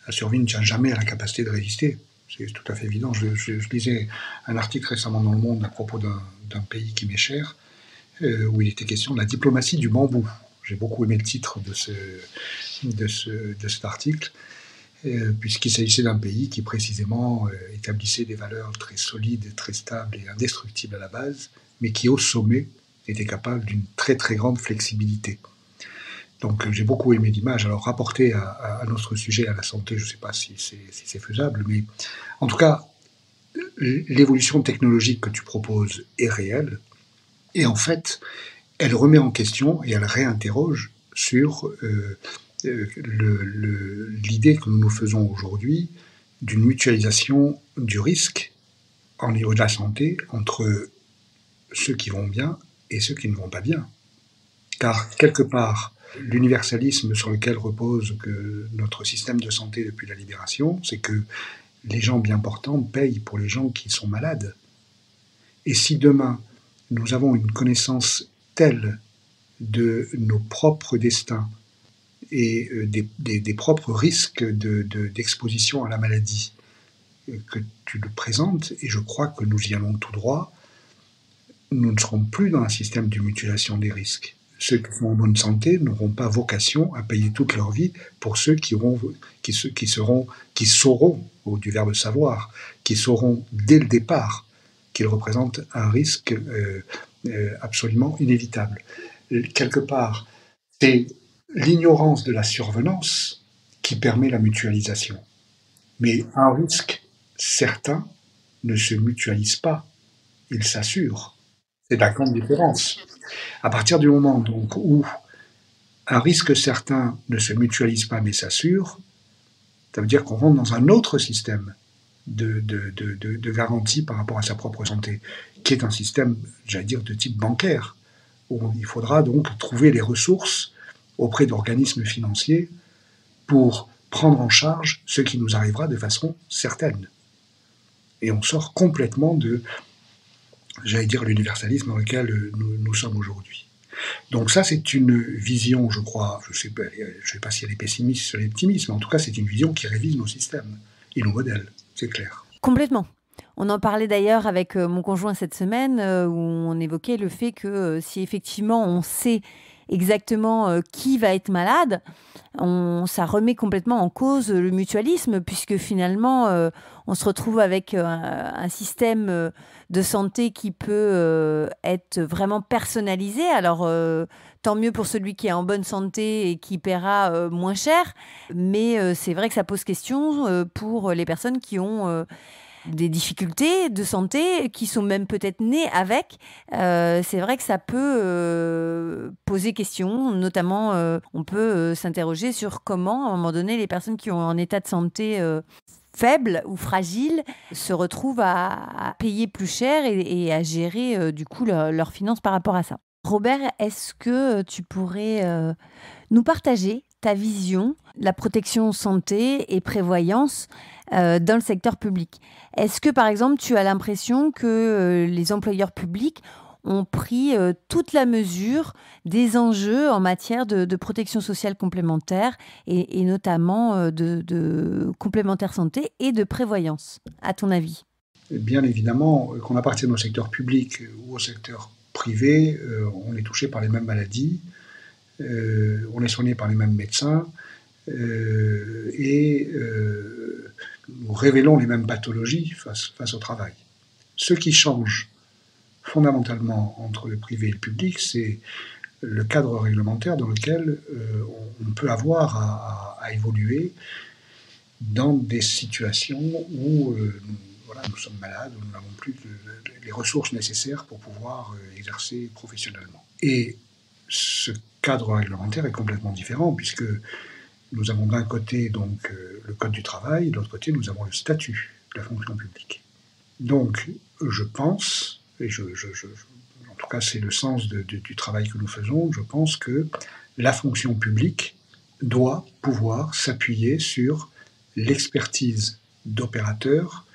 La survie ne tient jamais à la capacité de résister. C'est tout à fait évident. Je lisais un article récemment dans Le Monde à propos d'un pays qui m'est cher, où il était question de la diplomatie du bambou. J'ai beaucoup aimé le titre de cet article, puisqu'il s'agissait d'un pays qui précisément établissait des valeurs très solides, très stables et indestructibles à la base, mais qui au sommet était capable d'une très très grande flexibilité. Donc j'ai beaucoup aimé l'image. Alors rapporté à notre sujet, à la santé, je ne sais pas si c'est faisable, mais en tout cas, l'évolution technologique que tu proposes est réelle, et en fait, elle remet en question et elle réinterroge sur l'idée que nous nous faisons aujourd'hui d'une mutualisation du risque au niveau de la santé entre ceux qui vont bien et ceux qui ne vont pas bien. Car quelque part, l'universalisme sur lequel repose notre système de santé depuis la libération, c'est que les gens bien portants payent pour les gens qui sont malades. Et si demain, nous avons une connaissance telle de nos propres destins et des propres risques d'exposition à la maladie que tu le présentes, et je crois que nous y allons tout droit, nous ne serons plus dans un système de mutualisation des risques. Ceux qui sont en bonne santé n'auront pas vocation à payer toute leur vie pour ceux qui sauront, du verbe savoir, qui sauront dès le départ qu'ils représentent un risque absolument inévitable. Quelque part, c'est l'ignorance de la survenance qui permet la mutualisation. Mais un risque certain ne se mutualise pas, il s'assure. C'est la grande différence. À partir du moment donc où un risque certain ne se mutualise pas mais s'assure, ça veut dire qu'on rentre dans un autre système de garantie par rapport à sa propre santé, qui est un système, j'allais dire, de type bancaire, où il faudra donc trouver les ressources auprès d'organismes financiers pour prendre en charge ce qui nous arrivera de façon certaine. Et on sort complètement de, j'allais dire, l'universalisme dans lequel nous sommes aujourd'hui. Donc ça, c'est une vision, je crois, je ne sais pas si elle est pessimiste ou optimiste, mais en tout cas, c'est une vision qui révise nos systèmes et nos modèles, c'est clair. Complètement. On en parlait d'ailleurs avec mon conjoint cette semaine, où on évoquait le fait que si effectivement on sait exactement qui va être malade, ça remet complètement en cause le mutualisme, puisque finalement on se retrouve avec un système de santé qui peut être vraiment personnalisé. Alors tant mieux pour celui qui est en bonne santé et qui paiera moins cher, mais c'est vrai que ça pose question pour les personnes qui ont des difficultés de santé, qui sont même peut-être nées avec. C'est vrai que ça peut poser question, notamment on peut s'interroger sur comment, à un moment donné, les personnes qui ont un état de santé faible ou fragile se retrouvent à payer plus cher et à gérer du coup leurs finances par rapport à ça. Robert, est-ce que tu pourrais nous partager ta vision de la protection santé et prévoyance dans le secteur public? Est-ce que, par exemple, tu as l'impression que les employeurs publics ont pris toute la mesure des enjeux en matière de protection sociale complémentaire et notamment de complémentaire santé et de prévoyance, à ton avis? Bien évidemment, qu'on appartienne au secteur public ou au secteur privé, on est touché par les mêmes maladies, on est soigné par les mêmes médecins, et nous révélons les mêmes pathologies face au travail. Ce qui change fondamentalement entre le privé et le public, c'est le cadre réglementaire dans lequel on peut avoir à évoluer dans des situations où nous sommes malades, où nous n'avons plus les ressources nécessaires pour pouvoir exercer professionnellement. Et ce cadre réglementaire est complètement différent, puisque nous avons d'un côté donc le Code du travail, et de l'autre côté nous avons le statut de la fonction publique. Donc, je pense, et en tout cas c'est le sens du travail que nous faisons, je pense que la fonction publique doit pouvoir s'appuyer sur l'expertise d'opérateurs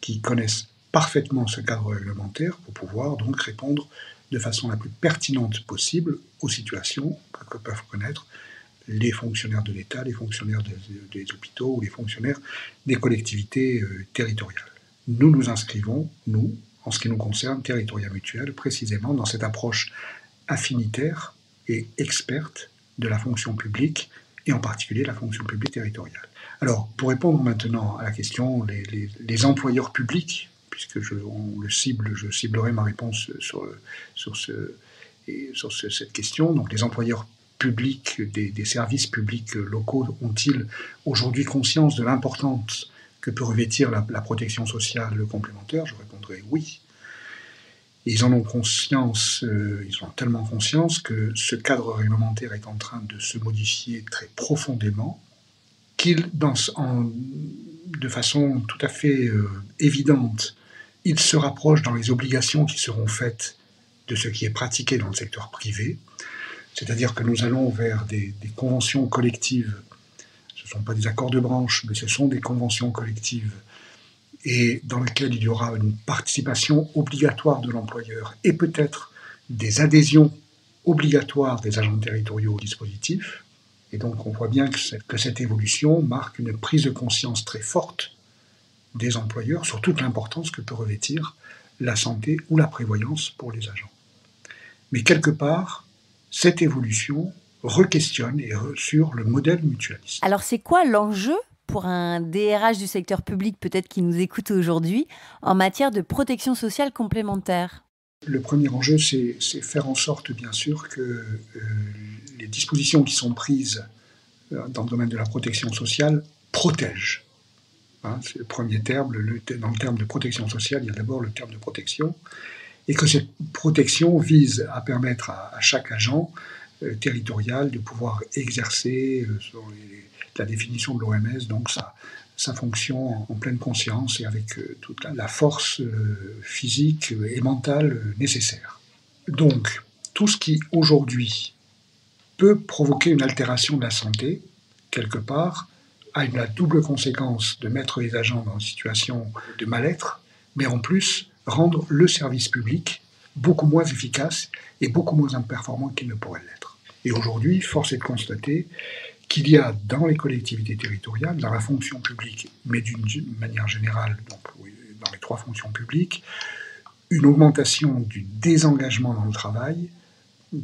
qui connaissent parfaitement ce cadre réglementaire pour pouvoir donc répondre de façon la plus pertinente possible aux situations que peuvent connaître les fonctionnaires de l'État, les fonctionnaires des hôpitaux ou les fonctionnaires des collectivités territoriales. Nous nous inscrivons, nous, en ce qui nous concerne, Territoria Mutuelle, précisément dans cette approche affinitaire et experte de la fonction publique, et en particulier la fonction publique territoriale. Alors, pour répondre maintenant à la question, les employeurs publics, puisque je ciblerai ma réponse sur cette question, donc les employeurs publics des services publics locaux ont-ils aujourd'hui conscience de l'importance que peut revêtir la protection sociale complémentaire? Je répondrai oui. Ils en ont conscience, ils ont tellement conscience que ce cadre réglementaire est en train de se modifier très profondément, qu'ils, de façon tout à fait évidente, ils se rapprochent dans les obligations qui seront faites de ce qui est pratiqué dans le secteur privé, c'est-à-dire que nous allons vers des conventions collectives. Ce ne sont pas des accords de branche, mais ce sont des conventions collectives, et dans lesquelles il y aura une participation obligatoire de l'employeur et peut-être des adhésions obligatoires des agents territoriaux au dispositif. Et donc on voit bien que cette évolution marque une prise de conscience très forte des employeurs sur toute l'importance que peut revêtir la santé ou la prévoyance pour les agents. Mais quelque part, cette évolution re-questionne sur le modèle mutualiste. Alors c'est quoi l'enjeu pour un DRH du secteur public, peut-être qui nous écoute aujourd'hui, en matière de protection sociale complémentaire? Le premier enjeu, c'est faire en sorte, bien sûr, que les dispositions qui sont prises dans le domaine de la protection sociale protègent. C'est le premier terme. Dans le terme de protection sociale, il y a d'abord le terme de protection, et que cette protection vise à permettre à chaque agent territorial de pouvoir exercer, sur la définition de l'OMS, donc sa fonction en pleine conscience et avec toute la force physique et mentale nécessaire. Donc, tout ce qui aujourd'hui peut provoquer une altération de la santé, quelque part, a la double conséquence de mettre les agents dans une situation de mal-être, mais en plus rendre le service public beaucoup moins efficace et beaucoup moins performant qu'il ne pourrait l'être. Et aujourd'hui, force est de constater qu'il y a dans les collectivités territoriales, dans la fonction publique, mais d'une manière générale, donc dans les trois fonctions publiques, une augmentation du désengagement dans le travail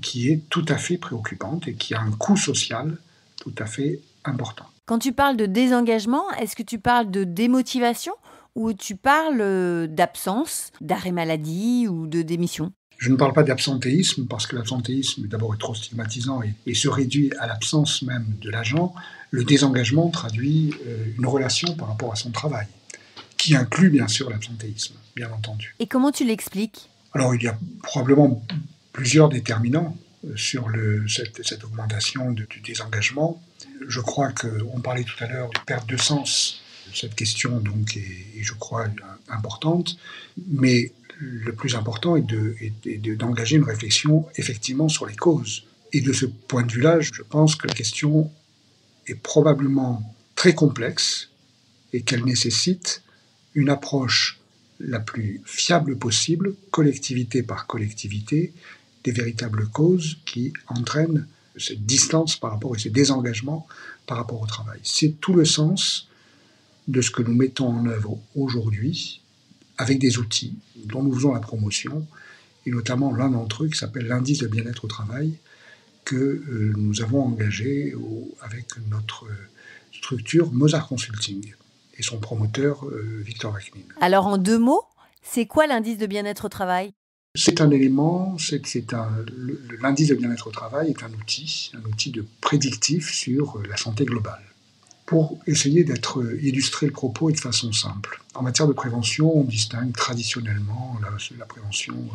qui est tout à fait préoccupante et qui a un coût social tout à fait important. Quand tu parles de désengagement, est-ce que tu parles de démotivation ou tu parles d'absence, d'arrêt maladie ou de démission? Je ne parle pas d'absentéisme, parce que l'absentéisme d'abord est trop stigmatisant et se réduit à l'absence même de l'agent. Le désengagement traduit une relation par rapport à son travail, qui inclut bien sûr l'absentéisme, bien entendu. Et comment tu l'expliques? Alors il y a probablement plusieurs déterminants sur cette augmentation du désengagement. Je crois qu'on parlait tout à l'heure de perte de sens. Cette question donc est je crois importante, mais le plus important est d'engager une réflexion effectivement sur les causes. Et de ce point de vue-là, je pense que la question est probablement très complexe et qu'elle nécessite une approche la plus fiable possible, collectivité par collectivité, des véritables causes qui entraînent cette distance par rapport et ce désengagement par rapport au travail. C'est tout le sens de ce que nous mettons en œuvre aujourd'hui avec des outils dont nous faisons la promotion, et notamment l'un d'entre eux qui s'appelle l'indice de bien-être au travail, que nous avons engagé avec notre structure Mozart Consulting et son promoteur Victor Vachnin. Alors en 2 mots, c'est quoi l'indice de bien-être au travail? C'est un élément, l'indice de bien-être au travail est un outil de prédictif sur la santé globale. Pour essayer illustrer le propos et de façon simple. En matière de prévention, on distingue traditionnellement la prévention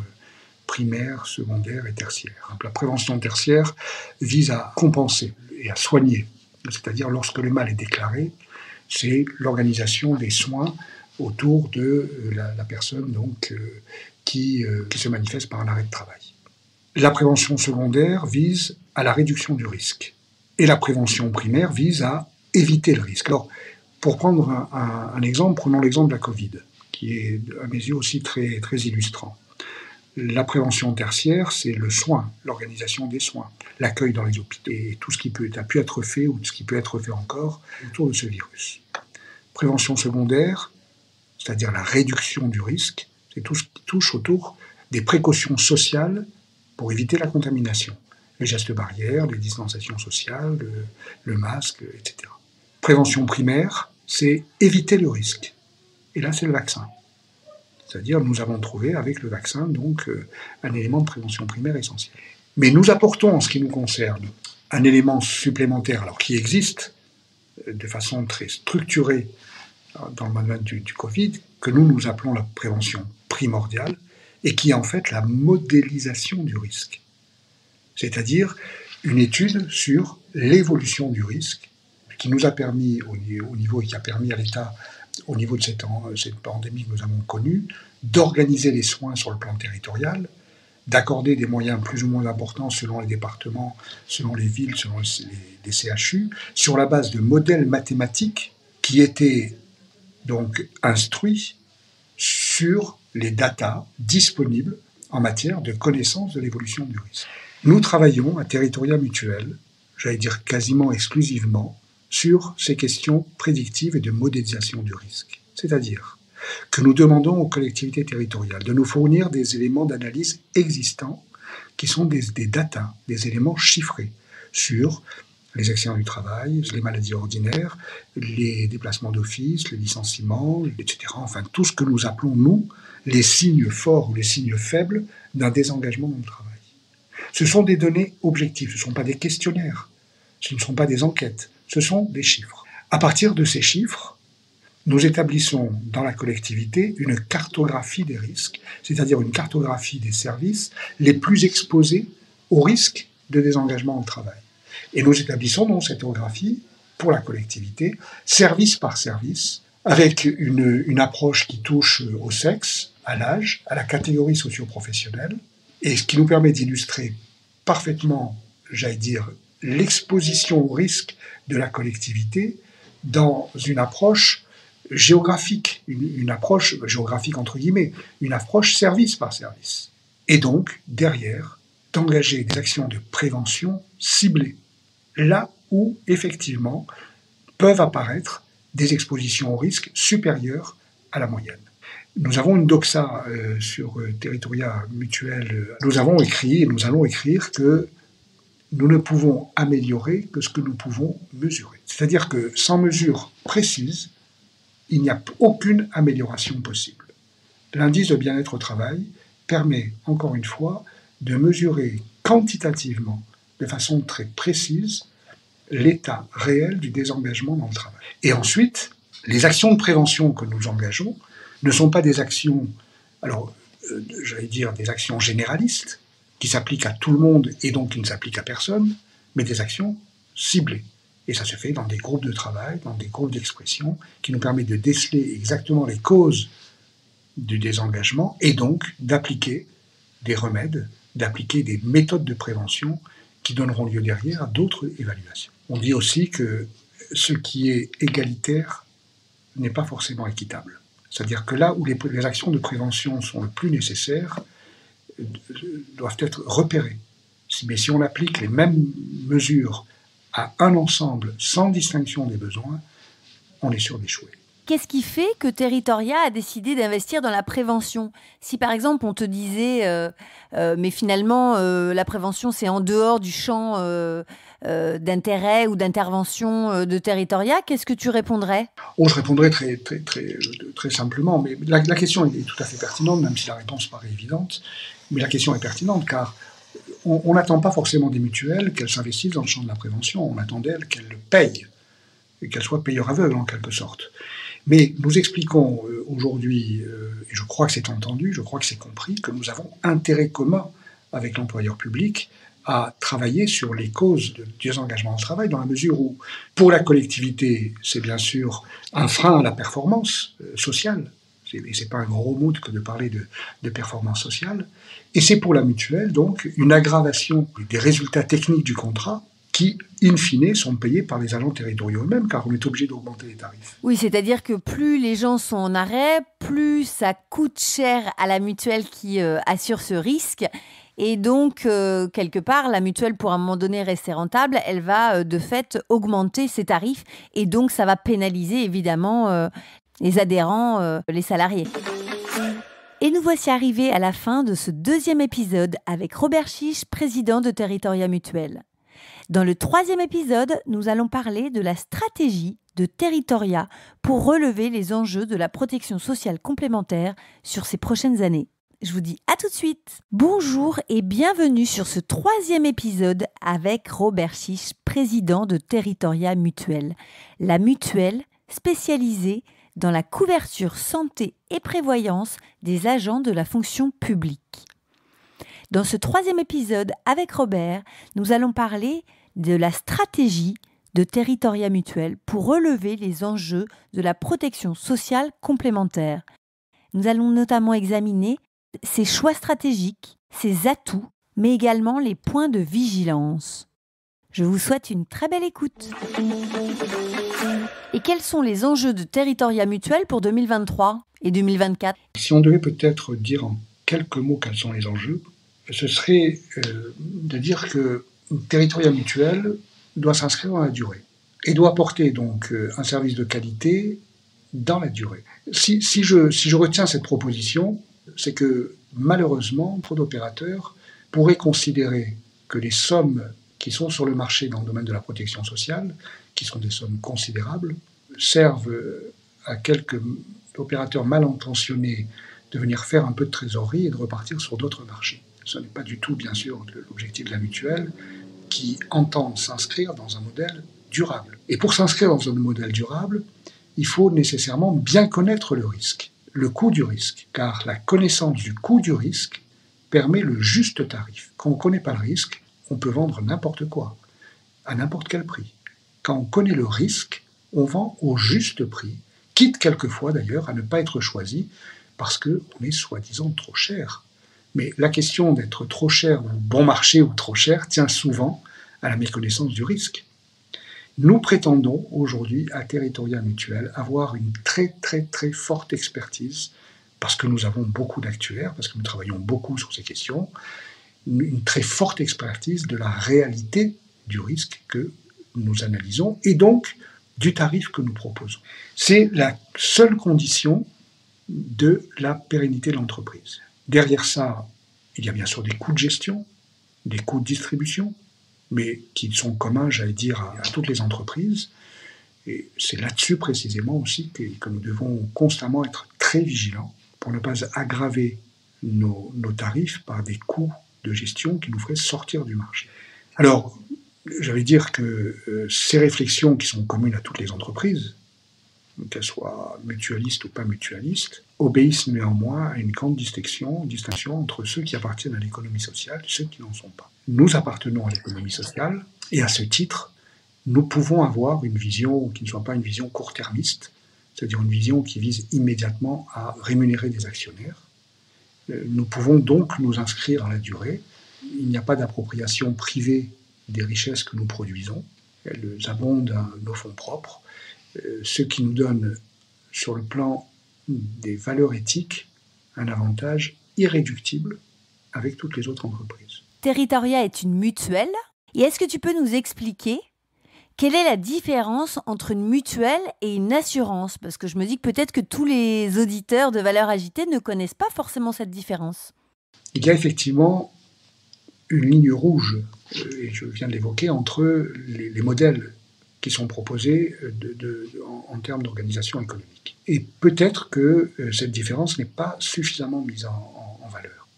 primaire, secondaire et tertiaire. La prévention tertiaire vise à compenser et à soigner. C'est-à-dire lorsque le mal est déclaré, c'est l'organisation des soins autour de la personne donc, qui se manifeste par un arrêt de travail. La prévention secondaire vise à la réduction du risque et la prévention primaire vise à éviter le risque. Alors, pour prendre un exemple, prenons l'exemple de la Covid, qui est à mes yeux aussi très, très illustrant. La prévention tertiaire, c'est le soin, l'organisation des soins, l'accueil dans les hôpitaux et tout ce qui a pu être fait ou ce qui peut être fait encore autour de ce virus. Prévention secondaire, c'est-à-dire la réduction du risque, c'est tout ce qui touche autour des précautions sociales pour éviter la contamination. Les gestes barrières, les distanciations sociales, le masque, etc. Prévention primaire, c'est éviter le risque. Et là, c'est le vaccin. C'est-à-dire, nous avons trouvé avec le vaccin donc un élément de prévention primaire essentiel. Mais nous apportons, en ce qui nous concerne, un élément supplémentaire, alors qui existe de façon très structurée dans le manuel du Covid, que nous appelons la prévention primordiale, et qui est en fait la modélisation du risque. C'est-à-dire une étude sur l'évolution du risque, qui nous a permis, au niveau, et qui a permis à l'État, au niveau de cette pandémie que nous avons connue, d'organiser les soins sur le plan territorial, d'accorder des moyens plus ou moins importants selon les départements, selon les villes, selon les CHU, sur la base de modèles mathématiques qui étaient donc instruits sur les datas disponibles en matière de connaissance de l'évolution du risque. Nous travaillons à Territoria Mutuel, j'allais dire quasiment exclusivement, sur ces questions prédictives et de modélisation du risque. C'est-à-dire que nous demandons aux collectivités territoriales de nous fournir des éléments d'analyse existants qui sont des datas, des éléments chiffrés sur les accidents du travail, les maladies ordinaires, les déplacements d'office, les licenciements, etc. Enfin, tout ce que nous appelons, nous, les signes forts ou les signes faibles d'un désengagement dans le travail. Ce sont des données objectives, ce ne sont pas des questionnaires, ce ne sont pas des enquêtes, ce sont des chiffres. À partir de ces chiffres, nous établissons dans la collectivité une cartographie des risques, c'est-à-dire une cartographie des services les plus exposés au risque de désengagement au travail. Et nous établissons donc cette cartographie pour la collectivité, service par service, avec une approche qui touche au sexe, à l'âge, à la catégorie socio-professionnelle, et ce qui nous permet d'illustrer parfaitement, j'allais dire, l'exposition au risque de la collectivité dans une approche géographique, une approche géographique entre guillemets, une approche service par service. Et donc, derrière, d'engager des actions de prévention ciblées, là où, effectivement, peuvent apparaître des expositions au risque supérieures à la moyenne. Nous avons une doxa sur Territoria Mutuel. Nous avons écrit et nous allons écrire que nous ne pouvons améliorer que ce que nous pouvons mesurer. C'est-à-dire que sans mesure précise, il n'y a aucune amélioration possible. L'indice de bien-être au travail permet, encore une fois, de mesurer quantitativement, de façon très précise, l'état réel du désengagement dans le travail. Et ensuite, les actions de prévention que nous engageons ne sont pas des actions, alors j'allais dire des actions généralistes, qui s'appliquent à tout le monde et donc qui ne s'appliquent à personne, mais des actions ciblées. Et ça se fait dans des groupes de travail, dans des groupes d'expression, qui nous permettent de déceler exactement les causes du désengagement et donc d'appliquer des remèdes, d'appliquer des méthodes de prévention qui donneront lieu derrière à d'autres évaluations. On dit aussi que ce qui est égalitaire n'est pas forcément équitable. C'est-à-dire que là où les actions de prévention sont le plus nécessaires, doivent être repérées. Mais si on applique les mêmes mesures à un ensemble sans distinction des besoins, on est sûr d'échouer. Qu'est-ce qui fait que Territoria a décidé d'investir dans la prévention ? Si par exemple on te disait mais finalement la prévention c'est en dehors du champ d'intérêt ou d'intervention de Territoria, qu'est-ce que tu répondrais ? Je répondrais très simplement, mais la question est tout à fait pertinente, même si la réponse paraît évidente, mais la question est pertinente car on n'attend pas forcément des mutuelles qu'elles s'investissent dans le champ de la prévention, on attend d'elles qu'elles le payent, et qu'elles soient payeurs aveugles en quelque sorte. Mais nous expliquons aujourd'hui, et je crois que c'est entendu, je crois que c'est compris, que nous avons intérêt commun avec l'employeur public à travailler sur les causes de désengagement au travail, dans la mesure où, pour la collectivité, c'est bien sûr un frein à la performance sociale. Et c'est pas un gros mot que de parler de performance sociale. Et c'est pour la mutuelle, donc, une aggravation des résultats techniques du contrat qui, in fine, sont payés par les agents territoriaux eux-mêmes, car on est obligé d'augmenter les tarifs. Oui, c'est-à-dire que plus les gens sont en arrêt, plus ça coûte cher à la mutuelle qui assure ce risque. Et donc, quelque part, la mutuelle, pour un moment donné rester rentable, elle va de fait augmenter ses tarifs. Et donc, ça va pénaliser évidemment les adhérents, les salariés. Et nous voici arrivés à la fin de ce 2e épisode avec Robert Chiche, président de Territoria Mutuelle. Dans le 3e épisode, nous allons parler de la stratégie de Territoria pour relever les enjeux de la protection sociale complémentaire sur ces prochaines années. Je vous dis à tout de suite. Bonjour et bienvenue sur ce 3e épisode avec Robert Chiche, président de Territoria Mutuelle. La mutuelle spécialisée dans la couverture santé et prévoyance des agents de la fonction publique. Dans ce 3e épisode avec Robert, nous allons parler de la stratégie de Territoria Mutuelle pour relever les enjeux de la protection sociale complémentaire. Nous allons notamment examiner ses choix stratégiques, ses atouts, mais également les points de vigilance. Je vous souhaite une très belle écoute. Et quels sont les enjeux de Territoria Mutuelle pour 2023 et 2024 ? Si on devait peut-être dire en quelques mots quels sont les enjeux, ce serait de dire que Territoria Mutuelle doit s'inscrire dans la durée et doit apporter donc un service de qualité dans la durée. Si je retiens cette proposition, c'est que malheureusement, trop d'opérateurs pourraient considérer que les sommes qui sont sur le marché dans le domaine de la protection sociale, qui sont des sommes considérables, servent à quelques opérateurs mal intentionnés de venir faire un peu de trésorerie et de repartir sur d'autres marchés. Ce n'est pas du tout, bien sûr, l'objectif de la mutuelle qui entend s'inscrire dans un modèle durable. Et pour s'inscrire dans un modèle durable, il faut nécessairement bien connaître le risque, le coût du risque, car la connaissance du coût du risque permet le juste tarif. Quand on ne connaît pas le risque, on peut vendre n'importe quoi, à n'importe quel prix. Quand on connaît le risque, on vend au juste prix, quitte quelquefois d'ailleurs à ne pas être choisi parce qu'on est soi-disant trop cher. Mais la question d'être trop cher ou bon marché ou trop cher tient souvent à la méconnaissance du risque. Nous prétendons aujourd'hui à Territoria Mutuelle avoir une très très très forte expertise parce que nous avons beaucoup d'actuaires, parce que nous travaillons beaucoup sur ces questions, une très forte expertise de la réalité du risque que nous analysons et donc du tarif que nous proposons. C'est la seule condition de la pérennité de l'entreprise. Derrière ça, il y a bien sûr des coûts de gestion, des coûts de distribution, mais qui sont communs, j'allais dire, à toutes les entreprises. Et c'est là-dessus précisément aussi que nous devons constamment être très vigilants pour ne pas aggraver nos tarifs par des coûts de gestion qui nous feraient sortir du marché. Alors, j'allais dire que ces réflexions qui sont communes à toutes les entreprises, qu'elles soient mutualistes ou pas mutualistes, obéissent néanmoins à une grande distinction entre ceux qui appartiennent à l'économie sociale et ceux qui n'en sont pas. Nous appartenons à l'économie sociale et à ce titre, nous pouvons avoir une vision qui ne soit pas une vision court-termiste, c'est-à-dire une vision qui vise immédiatement à rémunérer des actionnaires. Nous pouvons donc nous inscrire dans la durée. Il n'y a pas d'appropriation privée des richesses que nous produisons. Elles abondent à nos fonds propres, ce qui nous donne, sur le plan des valeurs éthiques, un avantage irréductible avec toutes les autres entreprises. Territoria est une mutuelle. Et est-ce que tu peux nous expliquer quelle est la différence entre une mutuelle et une assurance ? Parce que je me dis que peut-être que tous les auditeurs de Valeurs Agitées ne connaissent pas forcément cette différence. Il y a effectivement une ligne rouge, et je viens de l'évoquer, entre les modèles qui sont proposés en termes d'organisation économique. Et peut-être que cette différence n'est pas suffisamment mise en valeur.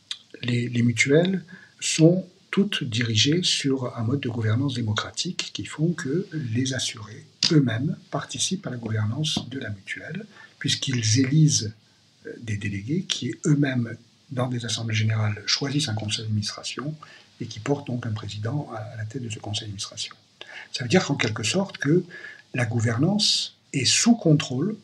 Les mutuelles sont toutes dirigées sur un mode de gouvernance démocratique qui font que les assurés eux-mêmes participent à la gouvernance de la mutuelle, puisqu'ils élisent des délégués qui eux-mêmes, dans des assemblées générales, choisissent un conseil d'administration et qui porte donc un président à la tête de ce conseil d'administration. Ça veut dire qu'en quelque sorte que la gouvernance est sous contrôle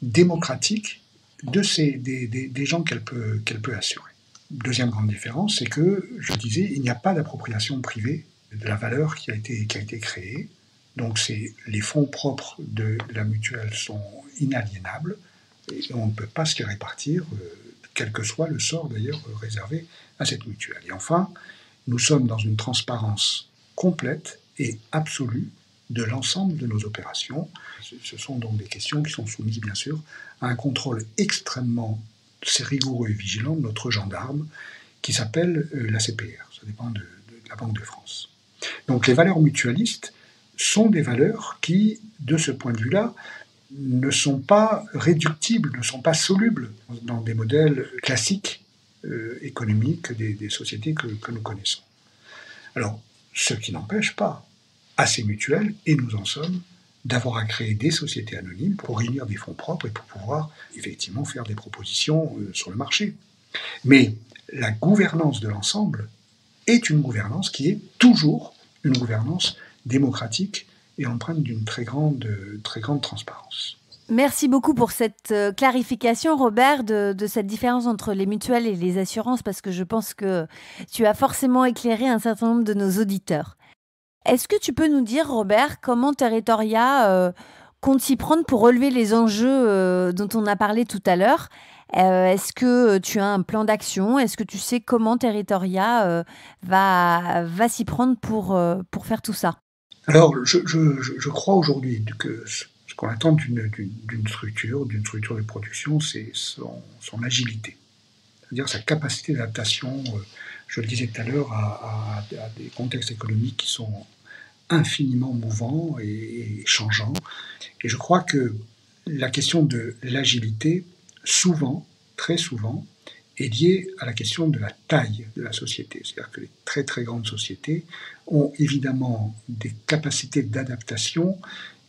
démocratique des gens qu'elle peut assurer. Deuxième grande différence, c'est que, je disais, il n'y a pas d'appropriation privée de la valeur qui a été créée. Donc les fonds propres de la mutuelle sont inaliénables et on ne peut pas se les répartir, quel que soit le sort d'ailleurs réservé à cette mutuelle. Et enfin, nous sommes dans une transparence complète et absolue de l'ensemble de nos opérations. Ce sont donc des questions qui sont soumises bien sûr à un contrôle extrêmement rigoureux et vigilant de notre gendarme qui s'appelle la CPR, ça dépend de la Banque de France. Donc les valeurs mutualistes sont des valeurs qui, de ce point de vue-là, ne sont pas réductibles, ne sont pas solubles dans des modèles classiques économiques des sociétés que nous connaissons. Alors, ce qui n'empêche pas à ces mutuelles, et nous en sommes, d'avoir à créer des sociétés anonymes pour réunir des fonds propres et pour pouvoir effectivement faire des propositions sur le marché. Mais la gouvernance de l'ensemble est une gouvernance qui est toujours une gouvernance démocratique et empreinte d'une très grande transparence. Merci beaucoup pour cette clarification, Robert, de cette différence entre les mutuelles et les assurances, parce que je pense que tu as forcément éclairé un certain nombre de nos auditeurs. Est-ce que tu peux nous dire, Robert, comment Territoria compte s'y prendre pour relever les enjeux dont on a parlé tout à l'heure ? Est-ce que tu as un plan d'action ? Est-ce que tu sais comment Territoria va s'y prendre pour faire tout ça ? Alors, je crois aujourd'hui que ce qu'on attend d'une structure de production, c'est son agilité, c'est-à-dire sa capacité d'adaptation, je le disais tout à l'heure, à des contextes économiques qui sont infiniment mouvants et changeants. Et je crois que la question de l'agilité, souvent, très souvent, est liée à la question de la taille de la société. C'est-à-dire que les très très grandes sociétés ont évidemment des capacités d'adaptation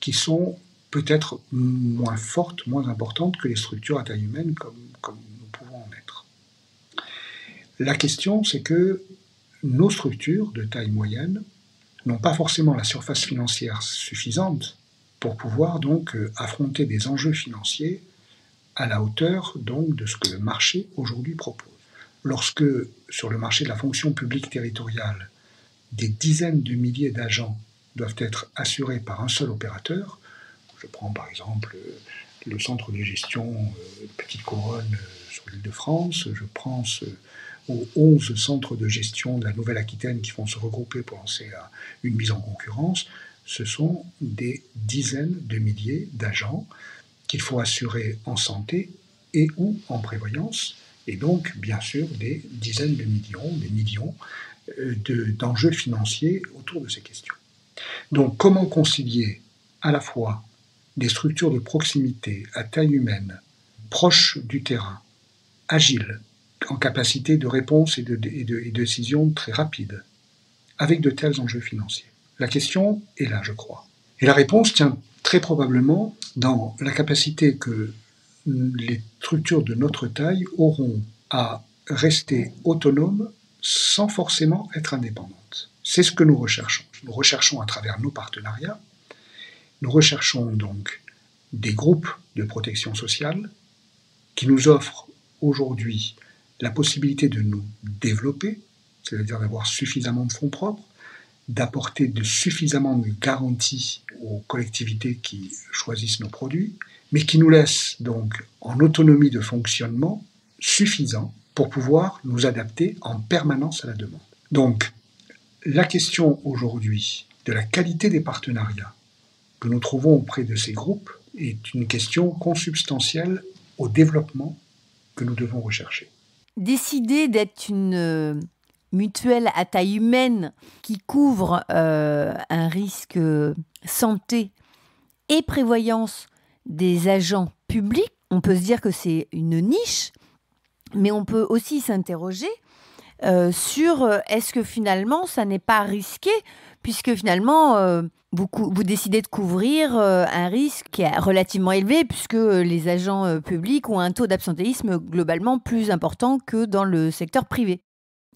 qui sont peut-être moins fortes, moins importantes que les structures à taille humaine comme nous pouvons en être. La question, c'est que nos structures de taille moyenne n'ont pas forcément la surface financière suffisante pour pouvoir donc affronter des enjeux financiers à la hauteur donc de ce que le marché aujourd'hui propose. Lorsque sur le marché de la fonction publique territoriale, des dizaines de milliers d'agents doivent être assurés par un seul opérateur, je prends par exemple le centre de gestion Petite Couronne sur l'Île-de-France, je pense aux 11 centres de gestion de la Nouvelle-Aquitaine qui vont se regrouper pour lancer une mise en concurrence, ce sont des dizaines de milliers d'agents qu'il faut assurer en santé et ou en prévoyance, et donc bien sûr des dizaines de millions, des millions d'enjeux financiers autour de ces questions. Donc comment concilier à la fois des structures de proximité à taille humaine, proches du terrain, agiles, en capacité de réponse et de décision très rapide, avec de tels enjeux financiers? La question est là, je crois. Et la réponse tient très probablement dans la capacité que les structures de notre taille auront à rester autonomes sans forcément être indépendantes. C'est ce que nous recherchons. Nous recherchons à travers nos partenariats, nous recherchons donc des groupes de protection sociale qui nous offrent aujourd'hui la possibilité de nous développer, c'est-à-dire d'avoir suffisamment de fonds propres, d'apporter suffisamment de garanties aux collectivités qui choisissent nos produits, mais qui nous laissent donc en autonomie de fonctionnement suffisant pour pouvoir nous adapter en permanence à la demande. Donc, la question aujourd'hui de la qualité des partenariats que nous trouvons auprès de ces groupes est une question consubstantielle au développement que nous devons rechercher. Décider d'être une mutuelle à taille humaine qui couvre un risque santé et prévoyance des agents publics, on peut se dire que c'est une niche, mais on peut aussi s'interroger sur est-ce que finalement ça n'est pas risqué, puisque finalement vous décidez de couvrir un risque qui est relativement élevé, puisque les agents publics ont un taux d'absentéisme globalement plus important que dans le secteur privé.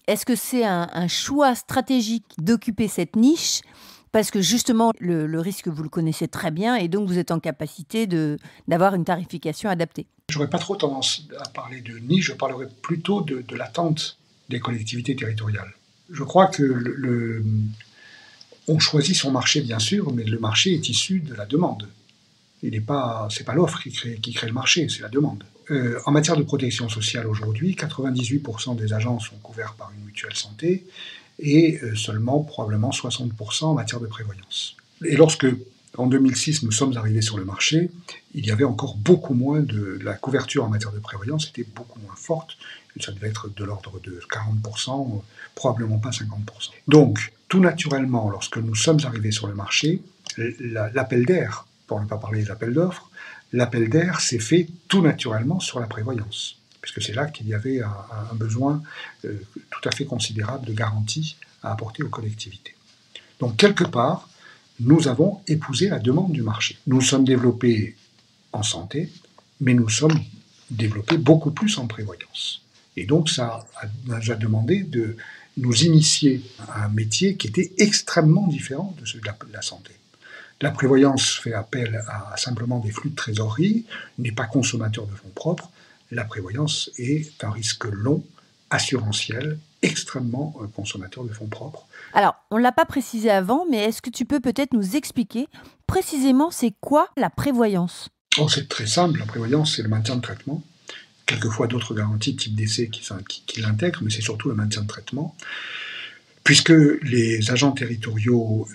Est-ce que c'est un choix stratégique d'occuper cette niche parce que justement, le risque, vous le connaissez très bien et donc vous êtes en capacité d'avoir une tarification adaptée? J'aurais pas trop tendance à parler de niche, je parlerais plutôt de l'attente des collectivités territoriales. Je crois que on choisit son marché, bien sûr, mais le marché est issu de la demande. C'est pas l'offre qui crée le marché, c'est la demande. En matière de protection sociale aujourd'hui, 98% des agents sont couverts par une mutuelle santé et seulement probablement 60% en matière de prévoyance. Et lorsque, en 2006, nous sommes arrivés sur le marché, il y avait encore beaucoup moins la couverture en matière de prévoyance était beaucoup moins forte. Ça devait être de l'ordre de 40%, probablement pas 50%. Donc, tout naturellement, lorsque nous sommes arrivés sur le marché, l'appel d'air, pour ne pas parler des appels d'offres, l'appel d'air s'est fait tout naturellement sur la prévoyance, puisque c'est là qu'il y avait un besoin tout à fait considérable de garantie à apporter aux collectivités. Donc, quelque part, nous avons épousé la demande du marché. Nous sommes développés en santé, mais nous sommes développés beaucoup plus en prévoyance. Et donc, ça a demandé de nous initier à un métier qui était extrêmement différent de celui de la santé. La prévoyance fait appel à simplement des flux de trésorerie, n'est pas consommateur de fonds propres. La prévoyance est un risque long, assurantiel, extrêmement consommateur de fonds propres. Alors, on ne l'a pas précisé avant, mais est-ce que tu peux peut-être nous expliquer précisément c'est quoi la prévoyance? C'est très simple, la prévoyance, c'est le maintien de traitement. Quelquefois d'autres garanties type décès qui l'intègrent, mais c'est surtout le maintien de traitement. Puisque les agents territoriaux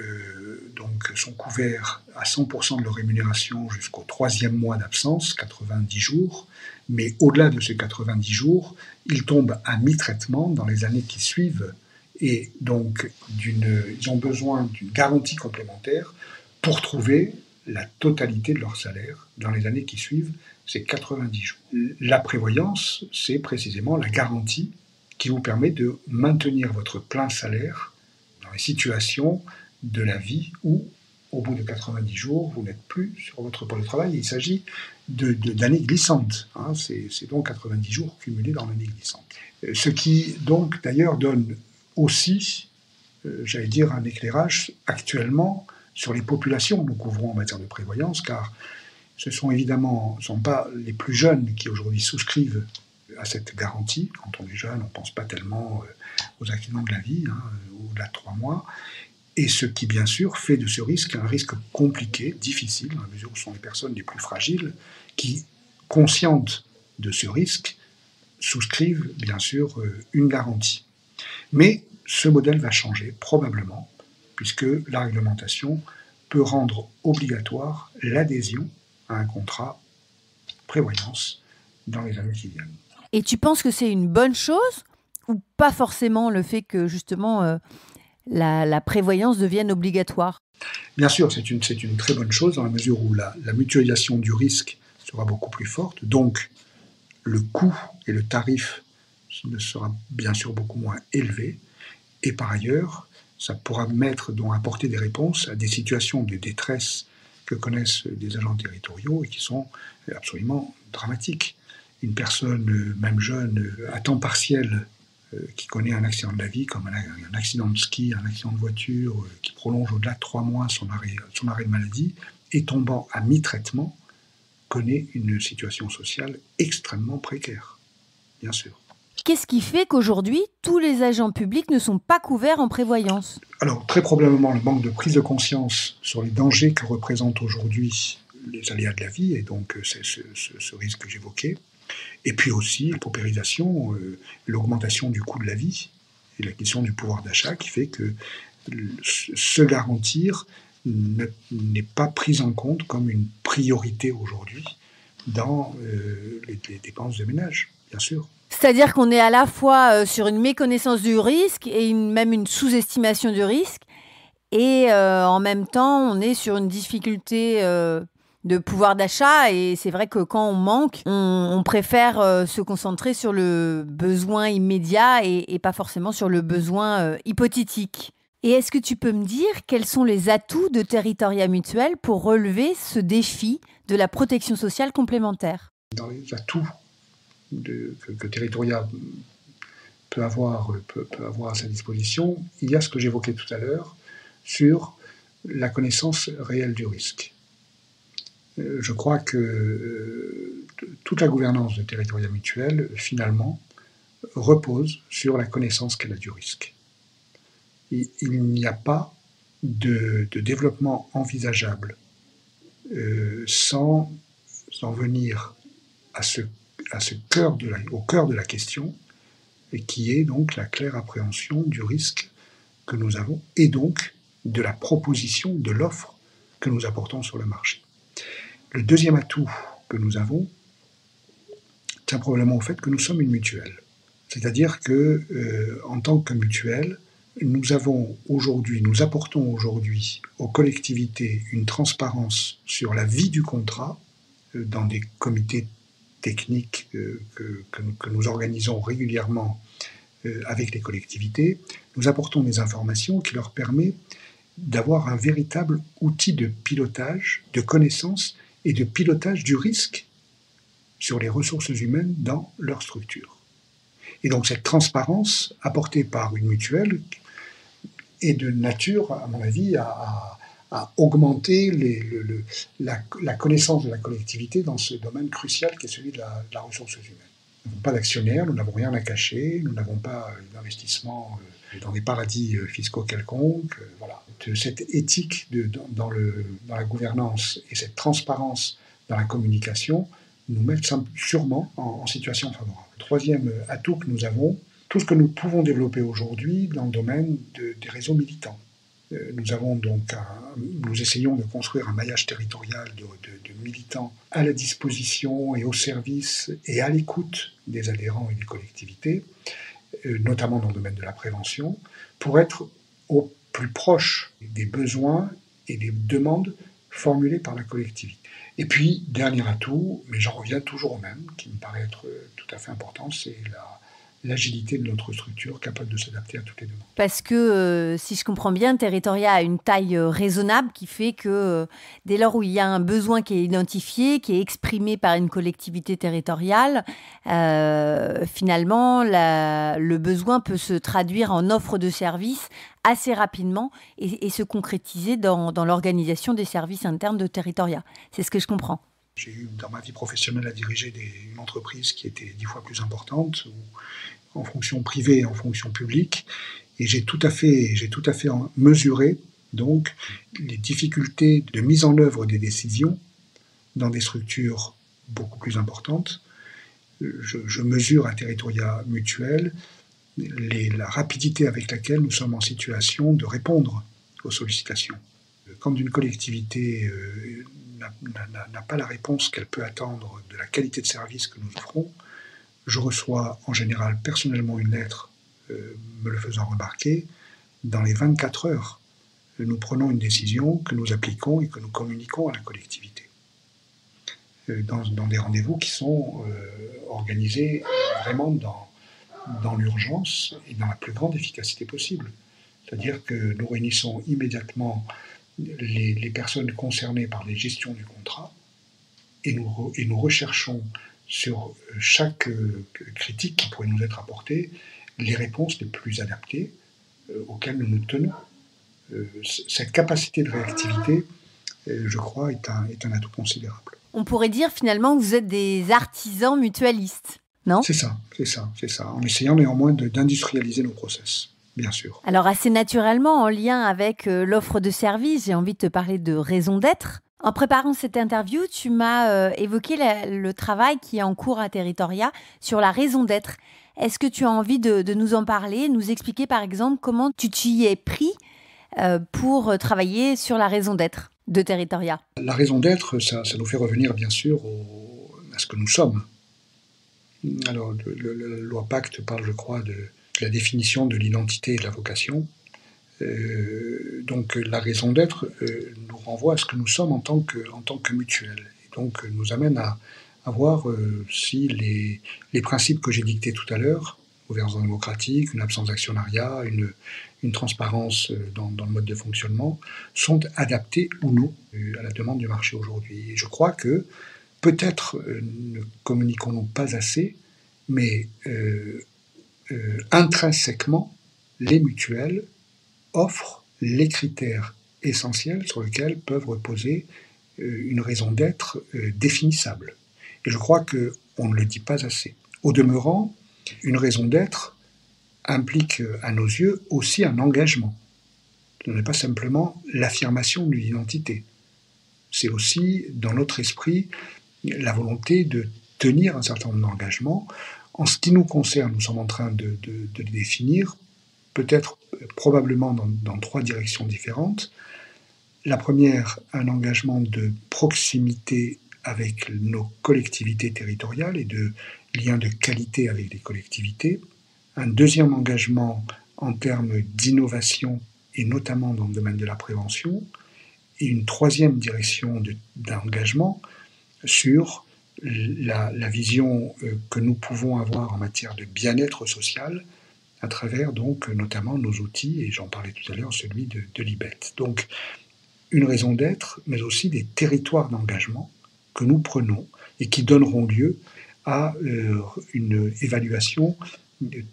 donc, sont couverts à 100% de leur rémunération jusqu'au 3e mois d'absence, 90 jours, mais au-delà de ces 90 jours, ils tombent à mi-traitement dans les années qui suivent, et donc ils ont besoin d'une garantie complémentaire pour trouver la totalité de leur salaire dans les années qui suivent ces 90 jours. La prévoyance, c'est précisément la garantie qui vous permet de maintenir votre plein salaire dans les situations de la vie où, au bout de 90 jours, vous n'êtes plus sur votre pôle de travail. Il s'agit d'années glissantes. C'est donc 90 jours cumulés dans l'année glissante. Ce qui, donc, d'ailleurs, donne aussi, j'allais dire, un éclairage actuellement sur les populations que nous couvrons en matière de prévoyance, car ce sont pas les plus jeunes qui aujourd'hui souscrivent à cette garantie. Quand on est jeune, on ne pense pas tellement aux accidents de la vie, au-delà de 3 mois. Et ce qui, bien sûr, fait de ce risque un risque compliqué, difficile, dans la mesure où ce sont les personnes les plus fragiles qui, conscientes de ce risque, souscrivent, bien sûr, une garantie. Mais ce modèle va changer, probablement, puisque la réglementation peut rendre obligatoire l'adhésion à un contrat prévoyance dans les années qui viennent. Et tu penses que c'est une bonne chose ou pas forcément le fait que justement la prévoyance devienne obligatoire? Bien sûr, c'est une très bonne chose dans la mesure où la mutualisation du risque sera beaucoup plus forte, donc le coût et le tarif sera bien sûr beaucoup moins élevé, et par ailleurs, ça pourra apporter des réponses à des situations de détresse que connaissent des agents territoriaux et qui sont absolument dramatiques. Une personne, même jeune, à temps partiel, qui connaît un accident de la vie, comme un accident de ski, un accident de voiture, qui prolonge au-delà de 3 mois son arrêt de maladie, et tombant à mi-traitement, connaît une situation sociale extrêmement précaire, bien sûr. Qu'est-ce qui fait qu'aujourd'hui, tous les agents publics ne sont pas couverts en prévoyance? Alors, très probablement le manque de prise de conscience sur les dangers que représentent aujourd'hui les aléas de la vie, et donc c'est ce risque que j'évoquais. Et puis aussi la paupérisation, l'augmentation du coût de la vie et la question du pouvoir d'achat qui fait que se garantir n'est pas pris en compte comme une priorité aujourd'hui dans les dépenses de ménage, bien sûr. C'est-à-dire qu'on est à la fois sur une méconnaissance du risque et même une sous-estimation du risque, et en même temps, on est sur une difficulté de pouvoir d'achat, et c'est vrai que quand on manque, on préfère se concentrer sur le besoin immédiat et pas forcément sur le besoin hypothétique. Et est-ce que tu peux me dire quels sont les atouts de Territoria Mutuelle pour relever ce défi de la protection sociale complémentaire? Dans les atouts que Territoria peut avoir à sa disposition, il y a ce que j'évoquais tout à l'heure sur la connaissance réelle du risque. Je crois que toute la gouvernance de Territoria Mutuel, finalement, repose sur la connaissance qu'elle a du risque. Il n'y a pas de développement envisageable sans en venir au cœur de la question, et qui est donc la claire appréhension du risque que nous avons, et donc de la proposition, de l'offre que nous apportons sur le marché. Le deuxième atout que nous avons tient probablement au fait que nous sommes une mutuelle. C'est-à-dire que, en tant que mutuelle, nous apportons aujourd'hui aux collectivités une transparence sur la vie du contrat dans des comités techniques que nous organisons régulièrement avec les collectivités. Nous apportons des informations qui leur permettent d'avoir un véritable outil de pilotage, de connaissance et de pilotage du risque sur les ressources humaines dans leur structure. Et donc cette transparence apportée par une mutuelle est de nature, à mon avis, à augmenter la connaissance de la collectivité dans ce domaine crucial qui est celui de la ressource humaine. Nous n'avons pas d'actionnaires, nous n'avons rien à cacher, nous n'avons pas d'investissement dans des paradis fiscaux quelconques. Voilà. Cette éthique dans la gouvernance et cette transparence dans la communication nous mettent sûrement en situation favorable. Troisième atout que nous avons, tout ce que nous pouvons développer aujourd'hui dans le domaine des réseaux militants. Nous essayons de construire un maillage territorial de militants à la disposition et au service et à l'écoute des adhérents et des collectivités, notamment dans le domaine de la prévention, pour être au plus proche des besoins et des demandes formulées par la collectivité. Et puis, dernier atout, mais j'en reviens toujours au même, qui me paraît être tout à fait important, c'est l'agilité de notre structure capable de s'adapter à toutes les demandes. Parce que, si je comprends bien, Territoria a une taille raisonnable qui fait que dès lors où il y a un besoin qui est identifié, qui est exprimé par une collectivité territoriale, finalement, le besoin peut se traduire en offre de services assez rapidement et se concrétiser dans l'organisation des services internes de Territoria. C'est ce que je comprends. J'ai eu dans ma vie professionnelle à diriger une entreprise qui était 10 fois plus importante, en fonction privée et en fonction publique, et j'ai tout à fait mesuré donc les difficultés de mise en œuvre des décisions dans des structures beaucoup plus importantes. Je mesure à Territoria Mutuel la rapidité avec laquelle nous sommes en situation de répondre aux sollicitations. Quand une collectivité n'a pas la réponse qu'elle peut attendre de la qualité de service que nous offrons, je reçois en général personnellement une lettre me le faisant remarquer. Dans les 24 heures, nous prenons une décision que nous appliquons et que nous communiquons à la collectivité. Dans des rendez-vous qui sont organisés vraiment dans l'urgence et dans la plus grande efficacité possible. C'est-à-dire que nous réunissons immédiatement les personnes concernées par les gestions du contrat et nous recherchons sur chaque critique qui pourrait nous être apportée les réponses les plus adaptées auxquelles nous nous tenons. Cette capacité de réactivité, je crois, est un atout considérable. On pourrait dire finalement que vous êtes des artisans mutualistes, non ? C'est ça, en essayant néanmoins d'industrialiser nos process. Bien sûr. Alors assez naturellement, en lien avec l'offre de service, j'ai envie de te parler de raison d'être. En préparant cette interview, tu m'as évoqué le travail qui est en cours à Territoria sur la raison d'être. Est-ce que tu as envie de nous en parler, nous expliquer par exemple comment tu t'y es pris pour travailler sur la raison d'être de Territoria ? La raison d'être, ça nous fait revenir bien sûr à ce que nous sommes. Alors, la loi Pacte parle, je crois, de la définition de l'identité et de la vocation. Donc la raison d'être nous renvoie à ce que nous sommes en tant que mutuelle. Et donc nous amène à voir si les principes que j'ai dictés tout à l'heure, gouvernance démocratique, une absence d'actionnariat, une transparence dans le mode de fonctionnement, sont adaptés ou non à la demande du marché aujourd'hui. Et je crois que peut-être ne communiquons-nous pas assez, mais intrinsèquement, les mutuelles offrent les critères essentiels sur lesquels peuvent reposer une raison d'être définissable. Et je crois qu'on ne le dit pas assez. Au demeurant, une raison d'être implique à nos yeux aussi un engagement. Ce n'est pas simplement l'affirmation d'une identité. C'est aussi, dans notre esprit, la volonté de tenir un certain nombre d'engagements. En ce qui nous concerne, nous sommes en train de les définir, peut-être probablement dans 3 directions différentes. La première, un engagement de proximité avec nos collectivités territoriales et de liens de qualité avec les collectivités. Un deuxième engagement en termes d'innovation et notamment dans le domaine de la prévention. Et une troisième direction d'engagement sur la vision que nous pouvons avoir en matière de bien-être social à travers donc notamment nos outils, et j'en parlais tout à l'heure, celui de l'IBET. Donc une raison d'être, mais aussi des territoires d'engagement que nous prenons et qui donneront lieu à une évaluation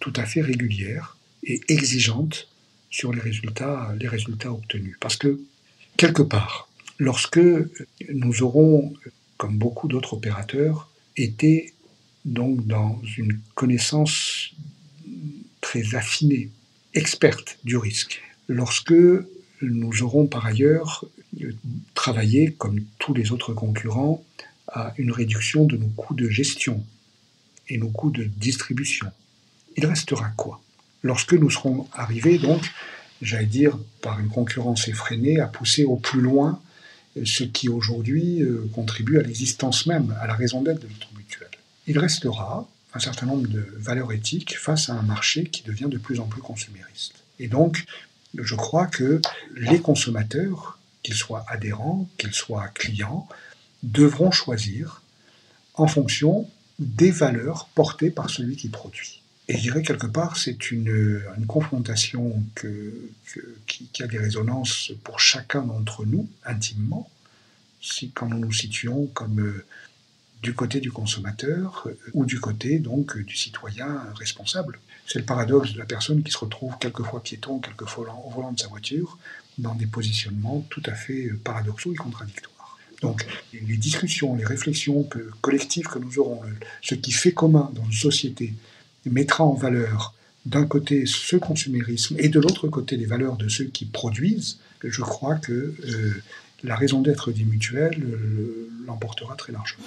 tout à fait régulière et exigeante sur les résultats obtenus. Parce que, quelque part, lorsque nous aurons, comme beaucoup d'autres opérateurs, été donc dans une connaissance très affinée, experte du risque, lorsque nous aurons par ailleurs travaillé, comme tous les autres concurrents, à une réduction de nos coûts de gestion et nos coûts de distribution, il restera quoi? Lorsque nous serons arrivés, donc, j'allais dire, par une concurrence effrénée, à pousser au plus loin ce qui aujourd'hui contribue à l'existence même, à la raison d'être de notre mutuelle. Il restera un certain nombre de valeurs éthiques face à un marché qui devient de plus en plus consumériste. Et donc, je crois que les consommateurs, qu'ils soient adhérents, qu'ils soient clients, devront choisir en fonction des valeurs portées par celui qui produit. Et je dirais quelque part, c'est une confrontation qui a des résonances pour chacun d'entre nous, intimement, quand nous nous situons comme du côté du consommateur ou du côté donc du citoyen responsable. C'est le paradoxe de la personne qui se retrouve quelquefois piéton, quelquefois au volant de sa voiture, dans des positionnements tout à fait paradoxaux et contradictoires. Donc les discussions, les réflexions collectives que nous aurons, ce qui fait commun dans une société, mettra en valeur d'un côté ce consumérisme et de l'autre côté les valeurs de ceux qui produisent. Je crois que la raison d'être des mutuelles l'emportera très largement.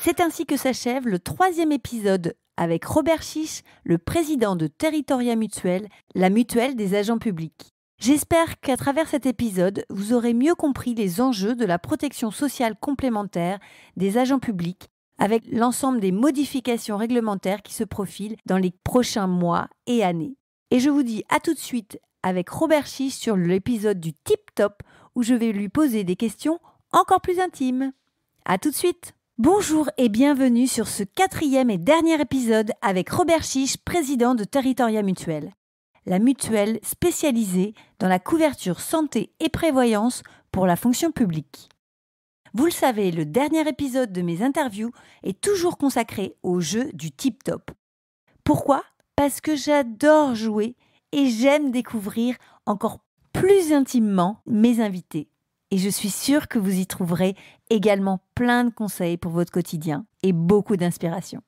C'est ainsi que s'achève le 3e épisode avec Robert Chiche, le président de Territoria Mutuelle, la mutuelle des agents publics. J'espère qu'à travers cet épisode, vous aurez mieux compris les enjeux de la protection sociale complémentaire des agents publics avec l'ensemble des modifications réglementaires qui se profilent dans les prochains mois et années. Et je vous dis à tout de suite avec Robert Chiche sur l'épisode du Tip Top où je vais lui poser des questions encore plus intimes. À tout de suite. Bonjour et bienvenue sur ce 4e et dernier épisode avec Robert Chiche, président de Territoria Mutuelle, la mutuelle spécialisée dans la couverture santé et prévoyance pour la fonction publique. Vous le savez, le dernier épisode de mes interviews est toujours consacré au jeu du Tip Top. Pourquoi ? Parce que j'adore jouer et j'aime découvrir encore plus intimement mes invités. Et je suis sûre que vous y trouverez également plein de conseils pour votre quotidien et beaucoup d'inspiration.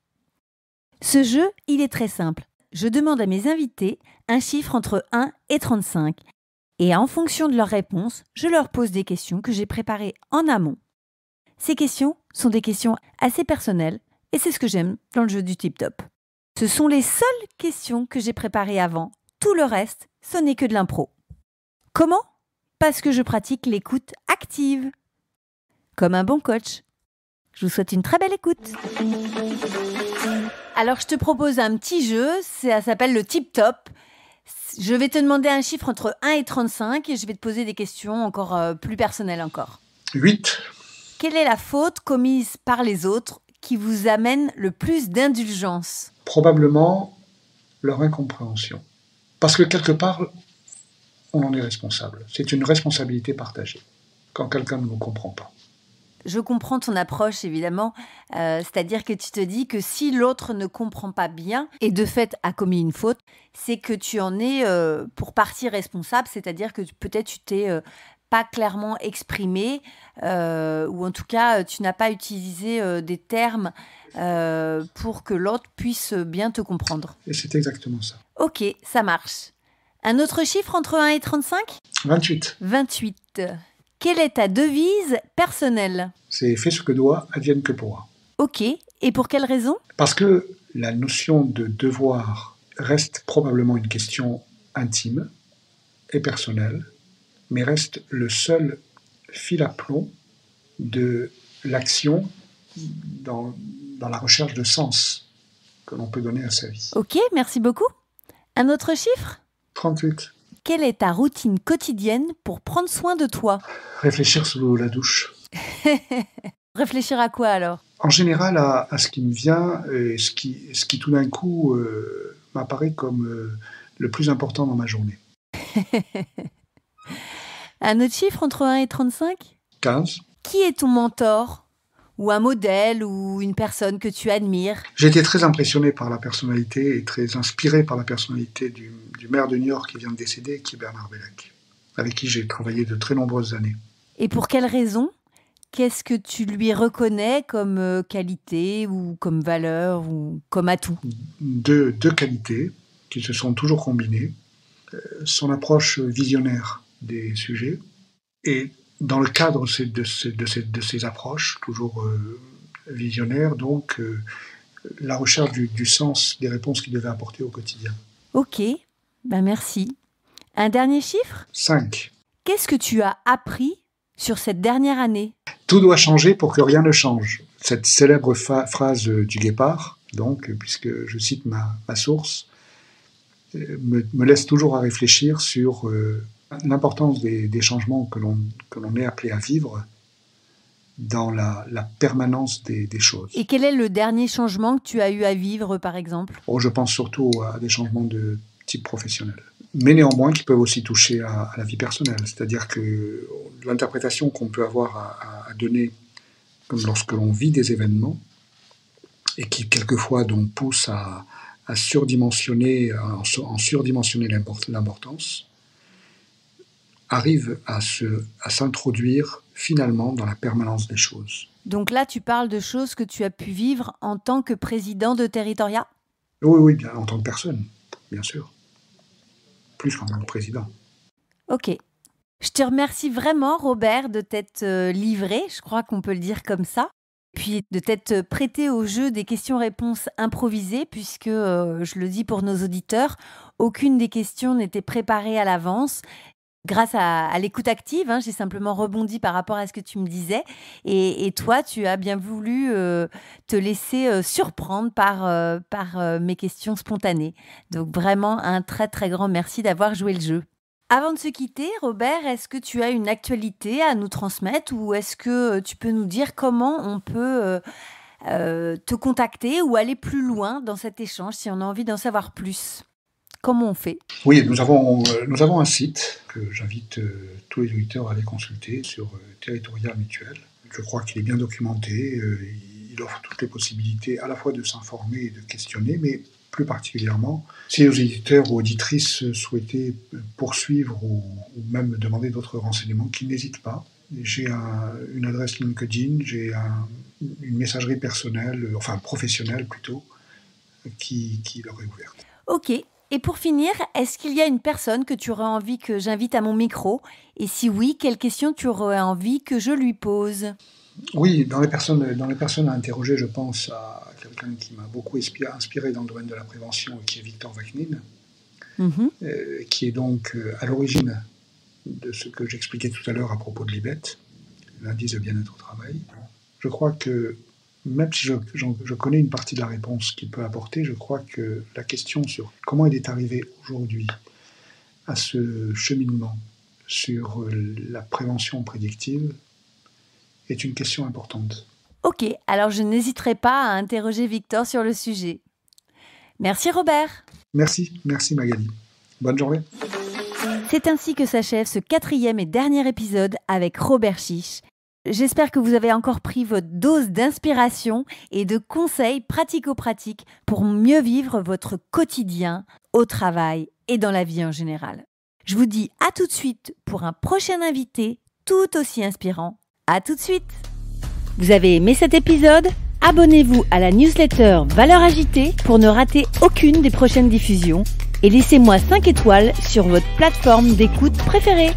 Ce jeu, il est très simple. Je demande à mes invités un chiffre entre 1 et 35. Et en fonction de leurs réponses, je leur pose des questions que j'ai préparées en amont. Ces questions sont des questions assez personnelles et c'est ce que j'aime dans le jeu du Tip Top. Ce sont les seules questions que j'ai préparées avant. Tout le reste, ce n'est que de l'impro. Comment ? Parce que je pratique l'écoute active. Comme un bon coach. Je vous souhaite une très belle écoute. Alors, je te propose un petit jeu. Ça s'appelle le Tip Top. Je vais te demander un chiffre entre 1 et 35 et je vais te poser des questions encore plus personnelles encore. 8. Quelle est la faute commise par les autres qui vous amène le plus d'indulgence ? Probablement leur incompréhension. Parce que quelque part, on en est responsable. C'est une responsabilité partagée quand quelqu'un ne nous comprend pas. Je comprends ton approche, évidemment. C'est-à-dire que tu te dis que si l'autre ne comprend pas bien et de fait a commis une faute, c'est que tu en es pour partie responsable. C'est-à-dire que peut-être tu t'es pas clairement exprimé ou en tout cas, tu n'as pas utilisé des termes pour que l'autre puisse bien te comprendre. Et c'est exactement ça. Ok, ça marche. Un autre chiffre entre 1 et 35 ? 28. 28. Quelle est ta devise personnelle ? C'est fais ce que doit, advienne que pourra. Ok, et pour quelle raison ? Parce que la notion de devoir reste probablement une question intime et personnelle, mais reste le seul fil à plomb de l'action dans la recherche de sens que l'on peut donner à sa vie. Ok, merci beaucoup. Un autre chiffre ? 38. Quelle est ta routine quotidienne pour prendre soin de toi ? Réfléchir sous la douche. Réfléchir à quoi alors ? En général, à ce qui me vient, et ce qui tout d'un coup m'apparaît comme le plus important dans ma journée. Un autre chiffre entre 1 et 35 ? 15. Qui est ton mentor ? Ou un modèle ou une personne que tu admires ? J'ai été très impressionné par la personnalité et très inspiré par la personnalité du maire de New York qui vient de décéder, qui est Bernard Bellac, avec qui j'ai travaillé de très nombreuses années. Et pour quelle raison ? Qu'est-ce que tu lui reconnais comme qualité ou comme valeur ou comme atout ? Deux qualités qui se sont toujours combinées. Son approche visionnaire des sujets et dans le cadre de ces approches, toujours visionnaires, donc la recherche du sens des réponses qu'il devait apporter au quotidien. Ok, ben merci. Un dernier chiffre ? 5. Qu'est-ce que tu as appris sur cette dernière année ? Tout doit changer pour que rien ne change. Cette célèbre phrase du Guépard, donc, puisque je cite ma source, me laisse toujours à réfléchir sur l'importance des changements que l'on est appelé à vivre dans la permanence des choses. Et quel est le dernier changement que tu as eu à vivre, par exemple ? Je pense surtout à des changements de type professionnel, mais néanmoins qui peuvent aussi toucher à la vie personnelle. C'est-à-dire que l'interprétation qu'on peut avoir à donner, comme lorsque l'on vit des événements, et qui quelquefois donc poussent à surdimensionner l'importance, arrive à s'introduire finalement dans la permanence des choses. Donc là, tu parles de choses que tu as pu vivre en tant que président de Territoria ? Oui, bien, en tant que personne, bien sûr. Plus qu'en tant que président. Ok. Je te remercie vraiment, Robert, de t'être livré, je crois qu'on peut le dire comme ça, puis de t'être prêté au jeu des questions-réponses improvisées, puisque, je le dis pour nos auditeurs, aucune des questions n'était préparée à l'avance. Grâce à l'écoute active, j'ai simplement rebondi par rapport à ce que tu me disais. Et toi, tu as bien voulu te laisser surprendre par mes questions spontanées. Donc vraiment, un très très grand merci d'avoir joué le jeu. Avant de se quitter, Robert, est-ce que tu as une actualité à nous transmettre ou est-ce que tu peux nous dire comment on peut te contacter ou aller plus loin dans cet échange si on a envie d'en savoir plus ? Comment on fait ? Oui, nous avons un site que j'invite tous les auditeurs à aller consulter sur Territoria Mutuelle. Je crois qu'il est bien documenté, il offre toutes les possibilités à la fois de s'informer et de questionner, mais plus particulièrement, si les auditeurs ou auditrices souhaitaient poursuivre ou même demander d'autres renseignements, qu'ils n'hésitent pas. J'ai une adresse LinkedIn, j'ai une messagerie personnelle, enfin professionnelle plutôt, qui leur est ouverte. Ok. Et pour finir, est-ce qu'il y a une personne que tu aurais envie que j'invite à mon micro ? Et si oui, quelle question tu aurais envie que je lui pose ? Oui, dans les personnes à interroger, je pense à quelqu'un qui m'a beaucoup inspiré dans le domaine de la prévention, qui est Victor Vaknin, qui est donc à l'origine de ce que j'expliquais tout à l'heure à propos de l'IBET, l'indice de bien-être au travail. Je crois que même si je connais une partie de la réponse qu'il peut apporter, je crois que la question sur comment il est arrivé aujourd'hui à ce cheminement sur la prévention prédictive est une question importante. Ok, alors je n'hésiterai pas à interroger Victor sur le sujet. Merci Robert. Merci Magali. Bonne journée. C'est ainsi que s'achève ce 4e et dernier épisode avec Robert Chiche. J'espère que vous avez encore pris votre dose d'inspiration et de conseils pratico-pratiques pour mieux vivre votre quotidien au travail et dans la vie en général. Je vous dis à tout de suite pour un prochain invité tout aussi inspirant. À tout de suite. Vous avez aimé cet épisode ? Abonnez-vous à la newsletter Valeurs Agitées pour ne rater aucune des prochaines diffusions et laissez-moi 5 étoiles sur votre plateforme d'écoute préférée.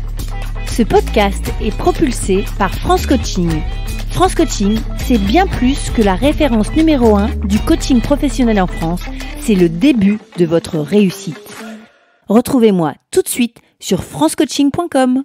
Ce podcast est propulsé par France Coaching. France Coaching, c'est bien plus que la référence numéro 1 du coaching professionnel en France. C'est le début de votre réussite. Retrouvez-moi tout de suite sur francecoaching.com.